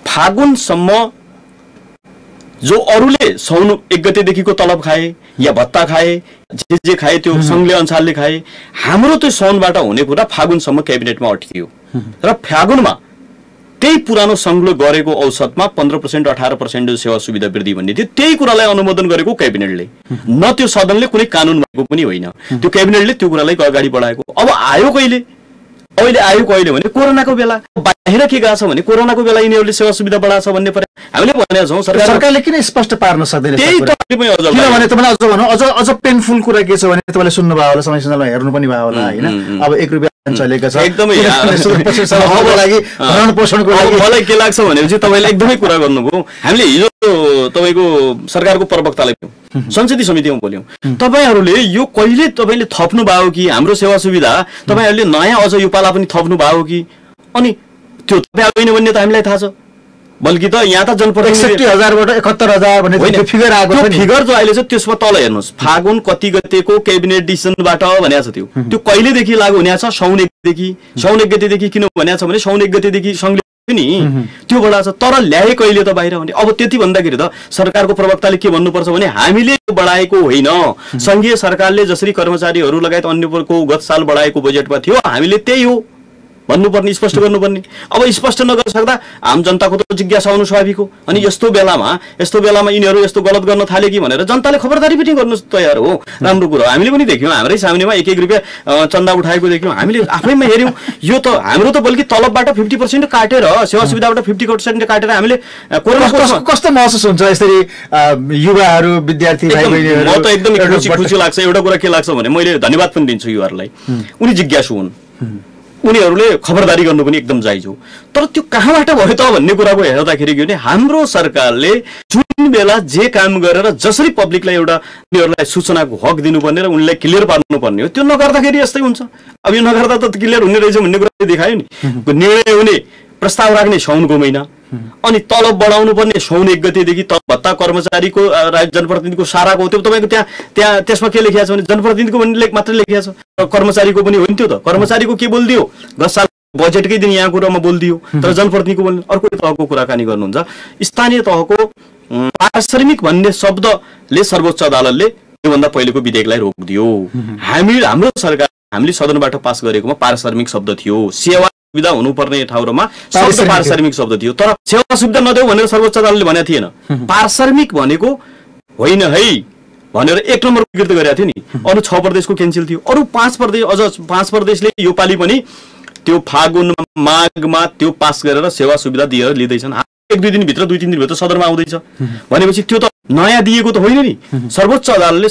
S3: फागुनसम्म जो अरूले साउन 1 गतेदेखिको तलब खाए या भत्ता खाए, जे खाए त्यो सङ्घले अनुसारले खाए, हाम्रो त्यो साउनबाट हुने कुरा फागुनसम्म क्याबिनेटमा अट्कियो र फागुनमा त्यही पुरानो सङ्घले गरेको औसतमा 15%, 18% सेवा सुविधा वृद्धि भन्ने थियो, त्यही कुरालाई अनुमोदन गरेको क्याबिनेटले, न त्यो सदनले कुनै कानुन भएको पनि होइन। त्यो क्याबिनेटले त्यो कुरालाई अगाडि बढाएको। अब आयो कहिले? अहिले आयो कहिले भने कोरोनाको बेला। बाहिर के गएको छ भने कोरोनाको बेला यिनीहरूले सेवा सुविधा बढाएको छ भन्ने हामीले भनेका छौँ।
S2: सरकारले किन स्पष्ट पार्न सक्दैन? किनभने तपाईँलाई अझ भनौँ, अझ पेनफुल कुरा के छ भने तपाईँले सुन्नुभयो होला, समय सञ्जालमा हेर्नु पनि भयो होला, होइन? अब 1 रुपियाँ चलेको छ
S3: एकदमै
S2: भरण पोषणको लागि।
S3: मलाई के लाग्छ भनेपछि तपाईँले एकदमै कुरा गर्नुभयो। हामीले हिजो तपाईँको सरकारको प्रवक्तालाई संसदीय समितिमा बोल्यौँ, तपाईँहरूले यो कहिले तपाईँले थप्नु भयो कि हाम्रो सेवा सुविधा तपाईँहरूले नयाँ अझ यो पाला पनि थप्नु भयो कि? अनि त्यो तपाईँ होइन भन्ने त हामीलाई थाहा छ। बल्कि त यहाँ त जनप्रतिनिधि
S2: 61,000बाट 71,000 भन्ने त्यो फिगर आएको छ नि।
S3: फिगर जो अहिले छ त्यसमा तल हेर्नुहोस्, फागुन कति गतेको क्याबिनेट डिसिजनबाट भनेको छ त्यो कहिलेदेखि लागू हुने छ? साउन 1 गतेदेखि किन भनेको छ भने साउन 1 गतेदेखि सङ्घले नि त्यो बढा छ। तर ल्याए कहिले त बाहिर भने? अब त्यति भन्दाखेरि त सरकारको प्रवक्ताले के भन्नुपर्छ भने हामीले बढाएको होइन, संघीय सरकारले जसरी कर्मचारीहरू लगायत अन्यको गत साल बढाएको बजेटमा थियो हामीले त्यही हो भन्नुपर्ने, स्पष्ट गर्नुपर्ने। अब स्पष्ट नगर सक्दा आम जनताको त जिज्ञासा आउनु स्वाभाविक हो। अनि यस्तो बेलामा यिनीहरू यस्तो गलत गर्न थाले कि भनेर जनताले खबरदारी पनि गर्नु तयार हो। राम्रो कुरो हामीले पनि देख्यौँ, हाम्रै सामनेमा 1-1 रुपियाँ चन्दा उठाएको देख्यौँ, हामीले आफैमा हेऱ्यौँ। यो त हाम्रो त बल्कि तलबबाट 50% काटेर, सेवा सुविधाबाट 50% काटेर हामीले कोरोना
S2: कस्तो महसुस हुन्छ यसरी युवाहरू विद्यार्थी भाइ बहिनीहरू?
S3: म त एकदमै खुसी लाग्छ। एउटा कुरा के लाग्छ भने मैले धन्यवाद पनि दिन्छु युवाहरूलाई, उनी जिज्ञासु हुन्, उनीहरूले खबरदारी गर्नु पनि एकदम जायज हो। तर त्यो कहाँबाट भयो त भन्ने कुराको हेर्दाखेरि के भने हाम्रो सरकारले जुन बेला जे काम गरेर जसरी पब्लिकलाई एउटा उनीहरूलाई सूचनाको हक दिनुपर्ने र उनलाई क्लियर पार्नुपर्ने हो, त्यो नगर्दाखेरि यस्तै हुन्छ। अब यो नगर्दा त क्लियर हुने रहेछ भन्ने कुरा देखायो नि। निर्णय हुने प्रस्ताव राख्ने साउनको महिना, अनि तलब बढाउनु पर्ने साउन 1 गतेदेखि तलब भत्ता कर्मचारीको जनप्रतिनिधिको साराको त्यो तपाईँको त्यहाँ त्यसमा के लेखिएको छ भने जनप्रतिनिधिको पनि मात्रै लेखिएको छ, कर्मचारीको पनि होइन। त्यो त कर्मचारीको के बोलिदियो, गत साल बजेटकै दिन यहाँ कुरामा बोलिदियो, तर जनप्रतिनिधिको बोल्ने अर्को तहको कुराकानी गर्नुहुन्छ। स्थानीय तहको पारिश्रमिक भन्ने शब्दले सर्वोच्च अदालतले योभन्दा पहिलेको विधेयकलाई रोकिदियो। हाम्रो सरकार हामीले सदनबाट पास गरेकोमा पारिश्रमिक शब्द थियो, सेवा सुविधा हुनुपर्ने ठाउँमा शब्द पारिश्रमिक शब्द थियो, तर सेवा सुविधा नदेऊ भनेर सर्वोच्च अदालतले भनेको थिएन। पारिश्रमिक भनेको होइन है भनेर 1 नम्बर विकृत गरेको थियो नि। अरू 6 प्रदेशको क्यान्सल थियो, अरू 5 प्रदेश, अझ 5 प्रदेशले यो पालि पनि त्यो फागुन माघमा त्यो पास गरेर सेवा सुविधा दिएर लिँदैछन्। 1-2 दिनभित्र 2-3 दिनभित्र सदनमा आउँदैछ भनेपछि त्यो त नयाँ दिएको त होइन नि। सर्वोच्च अदालतले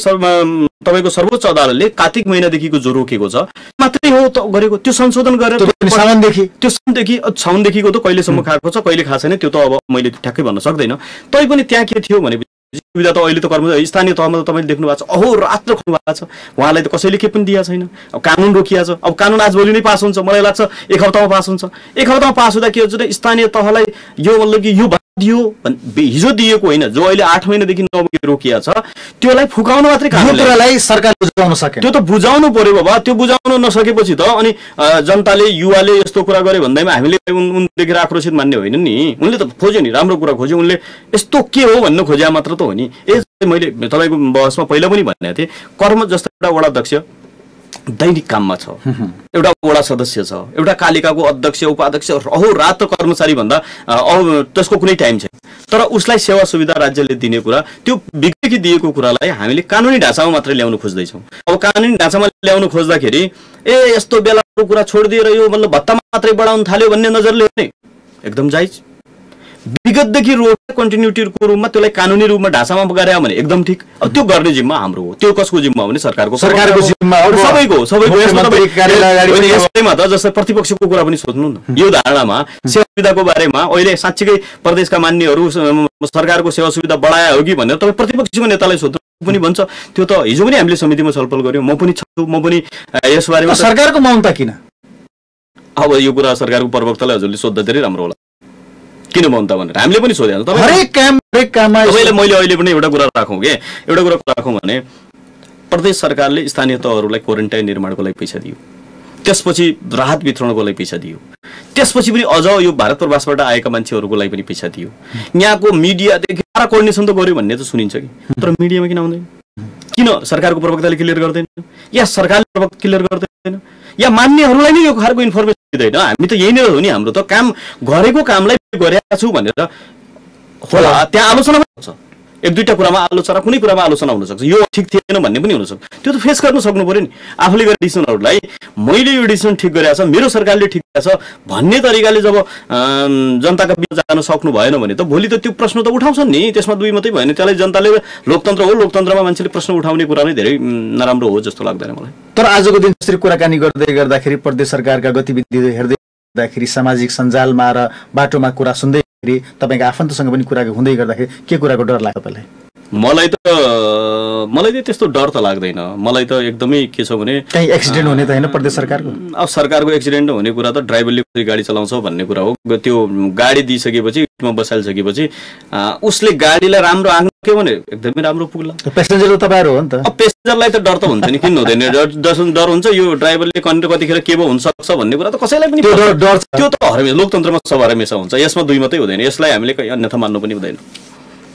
S3: तपाईँको सर्वोच्च अदालतले कार्तिक महिनादेखिको जो रोकेको छ मात्रै हो त गरेको, त्यो संशोधन गरेर साउनदेखिको त कहिलेसम्म खाएको छ कहिले खाएको छैन त्यो त अब मैले ठ्याक्कै भन्न सक्दैन। तैपनि त्यहाँ के थियो भने सुविधा त अहिले त कर्मचारी स्थानीय तहमा त तपाईँले देख्नु भएको छ, अहोरात्र खुल्नु भएको छ, उहाँलाई त कसैले के पनि दिएको छैन। अब कानुन रोकिएको छ, अब कानुन आज भोलि नै पास हुन्छ, मलाई लाग्छ 1 हप्तामा पास हुन्छ। 1 हप्तामा पास हुँदा के हुन्छ स्थानीय तहलाई यो मतलब कि यो दियो हिजो दिएको होइन, जो अहिले 8 महिनादेखि 9 महिना रोकिएको छ त्योलाई फुकाउन मात्रै
S2: कानुनलाई सरकारले बुझाउन सके।
S3: त्यो त बुझाउनु पर्यो बाबा। त्यो बुझाउन नसकेपछि त अनि जनताले युवाले यस्तो कुरा गरे भन्दैमा हामीले उनदेखि आक्रोशित मान्ने होइन नि। उनले त खोज्यो नि, राम्रो कुरा खोज्यो, उनले यस्तो के हो भन्नु खोज्या मात्र त हो नि। मैले तपाईँको बहसमा पहिला पनि भनेको थिएँ, कर्म जस्तो एउटा वडा अध्यक्ष दैनिक काममा छ, एउटा वडा सदस्य छ, एउटा कालिकाको अध्यक्ष उपाध्यक्ष अहोरात्र कर्मचारी भन्दा त्यसको कुनै टाइम छैन, तर उसलाई सेवा सुविधा राज्यले दिने कुरा त्यो बिग्रेकी दिएको कुरालाई हामीले कानुनी ढाँचामा मात्रै ल्याउन खोज्दैछौँ। अब कानुनी ढाँचामा ल्याउन खोज्दाखेरि यस्तो बेलाको कुरा छोडिदिएर यो मतलब भत्ता मात्रै बढाउन थाल्यो भन्ने नजरले हेर्ने एकदम जायज। विगतदेखि रोड कन्टिन्युटीको रूपमा त्यसलाई कानुनी रूपमा ढाँचामा गरे भने एकदम ठिक। अब त्यो गर्ने जिम्मा हाम्रो हो। त्यो कसको जिम्मा भने सरकारको जिम्मा हो, सबैको। यसमा त जस्तै प्रतिपक्षको कुरा पनि सोध्नु न। यो धारणामा सेवा सुविधाको बारेमा अहिले साँच्चीकै प्रदेशका मान्यहरू सरकारको सेवा सुविधा बढायो हो कि भनेर तपाईँ प्रतिपक्षको नेतालाई सोध्नु पनि भन्छ। त्यो त हिजो पनि हामीले समितिमा छलफल गर्यौँ, म पनि छु, म पनि यसबारेमा।
S2: सरकारको मौनता किन?
S3: अब यो कुरा सरकारको प्रवक्तालाई हजुरले सोद्धा धेरै राम्रो होला, किन मौनता भनेर हामीले पनि सोधेको। तपाईँले मैले अहिले पनि एउटा कुरा राखौँ भने प्रदेश सरकारले स्थानीय तहहरूलाई क्वारेन्टाइन निर्माणको लागि पैसा दियो, त्यसपछि राहत वितरणको लागि पैसा दियो, त्यसपछि पनि अझ यो भारत प्रवासबाट आएका मान्छेहरूको लागि पनि पैसा दियो। यहाँको मिडियादेखि सारा कोर्डिनेसन त गर्यो भन्ने त सुनिन्छ कि, तर मिडियामा किन आउँदैन? किन सरकारको प्रवक्ताले क्लियर गर्दैन या सरकारले क्लियर गर्दैन या मान्यहरूलाई नै यो खालको इन्फर्मेसन दिँदैन? हामी त यही नै हो नि, हाम्रो त काम गरेको कामलाई गरेका छु भनेर होला त्यहाँ आलोचना पनि हुन्छ। 1-2टा कुरामा आलोचना, कुनै कुरामा आलोचना हुनसक्छ, यो ठिक थिएन भन्ने पनि हुनसक्छ। त्यो त फेस गर्न सक्नु पर्यो नि। आफूले गरेको डिसिजनहरूलाई मैले यो डिसिजन ठिक गरेको छ, मेरो सरकारले ठिक गरेको छ भन्ने तरिकाले जब जनताका बिच जान सक्नु भएन भने त भोलि त त्यो प्रश्न त उठाउँछन् नि। त्यसमा दुई मात्रै भएन, त्यसलाई जनताले लोकतन्त्र हो, लोकतन्त्रमा मान्छेले प्रश्न उठाउने कुरा नै धेरै नराम्रो हो जस्तो लाग्दैन मलाई।
S2: तर आजको दिन यसरी कुराकानी गर्दै गर्दाखेरि प्रदेश सरकारका गतिविधि हेर्दै गर्दाखेरि सामाजिक सञ्जालमा र बाटोमा कुरा सुन्दै तपाईको आफन्तसँग पनि कुरा हुँदै गर्दाखेरि के कुराको डर लाग्छ तपाईलाई?
S3: मलाई त त्यस्तो डर त लाग्दैन। मलाई त एकदमै के छ भने
S2: कहीं एक्सिडेन्ट हुने त हैन प्रदेश सरकारको?
S3: अब सरकारको एक्सिडेन्ट हुने कुरा त ड्राइभरले कसरी गाडी चलाउँछ भन्ने कुरा हो। त्यो गाडी दिइसकेपछि सिटमा बसालिसकेपछि उसले गाडीलाई राम्रो आँक्नु के भने एकदमै राम्रो पुग्ला।
S2: प्यासेन्जर त तपाईँहरू हो नि त।
S3: अब पेसेन्जरलाई त डर त हुन्छ नि, किन हुँदैन? डर हुन्छ, यो ड्राइभरले कतिखेर के हुन सक्छ भन्ने कुरा त कसैलाई पनि
S2: डर
S3: त्यो त हरमेसा लोकतन्त्रमा सब हरमेसा हुन्छ। यसमा दुई मात्रै हुँदैन, यसलाई हामीले कहीँ अन्यथा मान्नु पनि हुँदैन।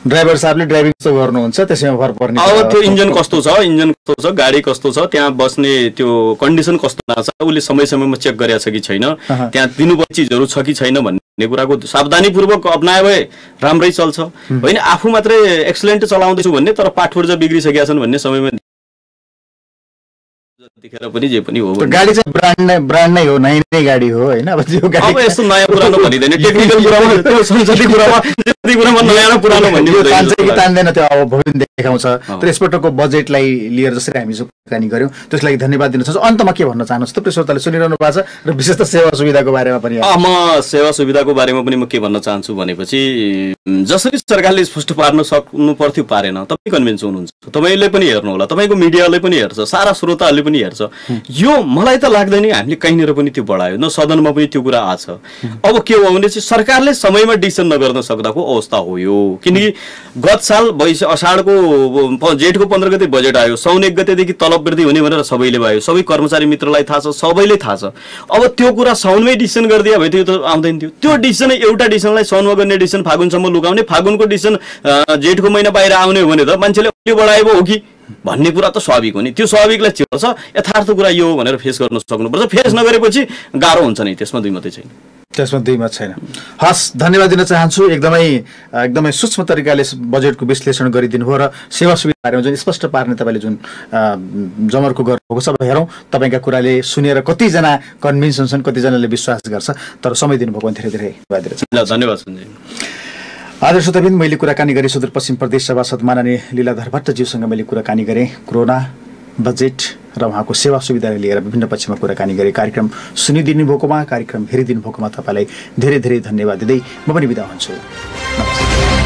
S2: ड्राइभर साहबले ड्राइभिङ कस्तो गर्नुहुन्छ त्यसैमा फरक पर्ने।
S3: अब त्यो इन्जिन कस्तो छ, गाडी कस्तो छ, त्यहाँ बस्ने त्यो कन्डिसन कस्तो छ, उसले समय समयमा चेक गरेको छ कि छैन, त्यहाँ दिनुपर्ने चिजहरू छ कि छैन भन्ने कुराको सावधानीपूर्वक अप्नायो भए राम्रै चल्छ। होइन आफू मात्रै एक्सलेन्ट चलाउँदैछु भन्ने तर पाठपुर्जा बिग्रिसकेका छन् भन्ने समयमा देखेर पनि जे पनि हो।
S2: गाडी चाहिँ ब्रान्ड नै हो, नयाँ नै गाडी हो होइन। अब त्यो गाडी
S3: अब यस्तो नयाँ पुरानो भनिदैन, टेक्निकल कुरामा त्यो संसदीय कुरामा नयाँ र पुरानो भन्ने
S2: तान्छ कि तान्दैन त्यो अब भविष्य देखाउँछ। तर यसपटकको बजेटलाई लिएर जसरी हामी कुराकानी गर्यौँ त्यसको लागि धन्यवाद दिन चाहन्छु। अन्तमा के भन्न चाहनुहुन्छ? थुप्रै श्रोताले सुनिरहनु भएको छ र विशेष त सेवा सुविधाको बारेमा पनि।
S3: म सेवा सुविधाको बारेमा पनि म के भन्न चाहन्छु भनेपछि जसरी सरकारले स्पष्ट पार्न सक्नु पर्थ्यो पारेन। तपाईँ कन्भिन्स हुनुहुन्छ, तपाईँले पनि हेर्नु होला, तपाईँको मिडियाले पनि हेर्छ, सारा श्रोताहरूले पनि हेर्छ। यो मलाई त लाग्दैन हामीले कहीँनिर पनि त्यो बढायो, न सदनमा पनि त्यो कुरा आछ। अब के हो भने चाहिँ सरकारले समयमा डिसिसन नगर्न सक्दाको अवस्था हो यो। किनकि गत साल अषाढको जेठको 15 गते बजेट आयो, साउन 1 गतेदेखि तलब वृद्धि हुने भनेर सबैले भयो, सबै कर्मचारी मित्रलाई थाहा छ, सबैले थाहा छ। अब त्यो कुरा साउनमै डिसिसन गरिदियो भए त्यो त आउँदैन थियो। त्यो डिसिसन एउटा डिसिसनलाई साउनमा गर्ने डिसिसन फागुनसम्म लुकाउने, फागुनको डिसिसन जेठको महिना बाहिर आउने हो भने त मान्छेले बढाएको हो कि भन्ने कुरा त स्वाभाविक हो नि। त्यो स्वाभाविकलाई चिर्छ, यथार्थ कुरा यो हो भनेर फेस गर्न सक्नुपर्छ। फेस नगरेपछि गाह्रो हुन्छ नि, त्यसमा दुई मात्रै छैन।
S2: त्यसमा दुई मत छैन। हस्, धन्यवाद दिन चाहन्छु। एकदमै सूक्ष्म तरिकाले बजेटको विश्लेषण गरिदिनु भयो र सेवा सुविधा बारेमा जुन स्पष्ट पार्ने तपाईँले जुन जमर्को गर्नुभएको छ। अब हेरौँ तपाईँका कुराले सुनेर कतिजना कन्भिन्स हुन्छन्, कतिजनाले विश्वास गर्छ। तर समय दिनुभएको धेरै धेरै
S3: धन्यवाद सञ्जय।
S2: आदर्श श्रोताबिन, मैले कुराकानी गरेँ सुदूरपश्चिम प्रदेश सभासद माननीय लीलाधर भट्टज्यूसँग मैले कुराकानी गरेँ कोरोना, बजेट र उहाँको सेवा सुविधालाई लिएर विभिन्न पक्षमा कुराकानी गरेँ। कार्यक्रम सुनिदिनु भएकोमा, कार्यक्रम हेरिदिनु भएकोमा तपाईँलाई धेरै धेरै धन्यवाद दिँदै म पनि बिदा हुन्छु। नमस्कार।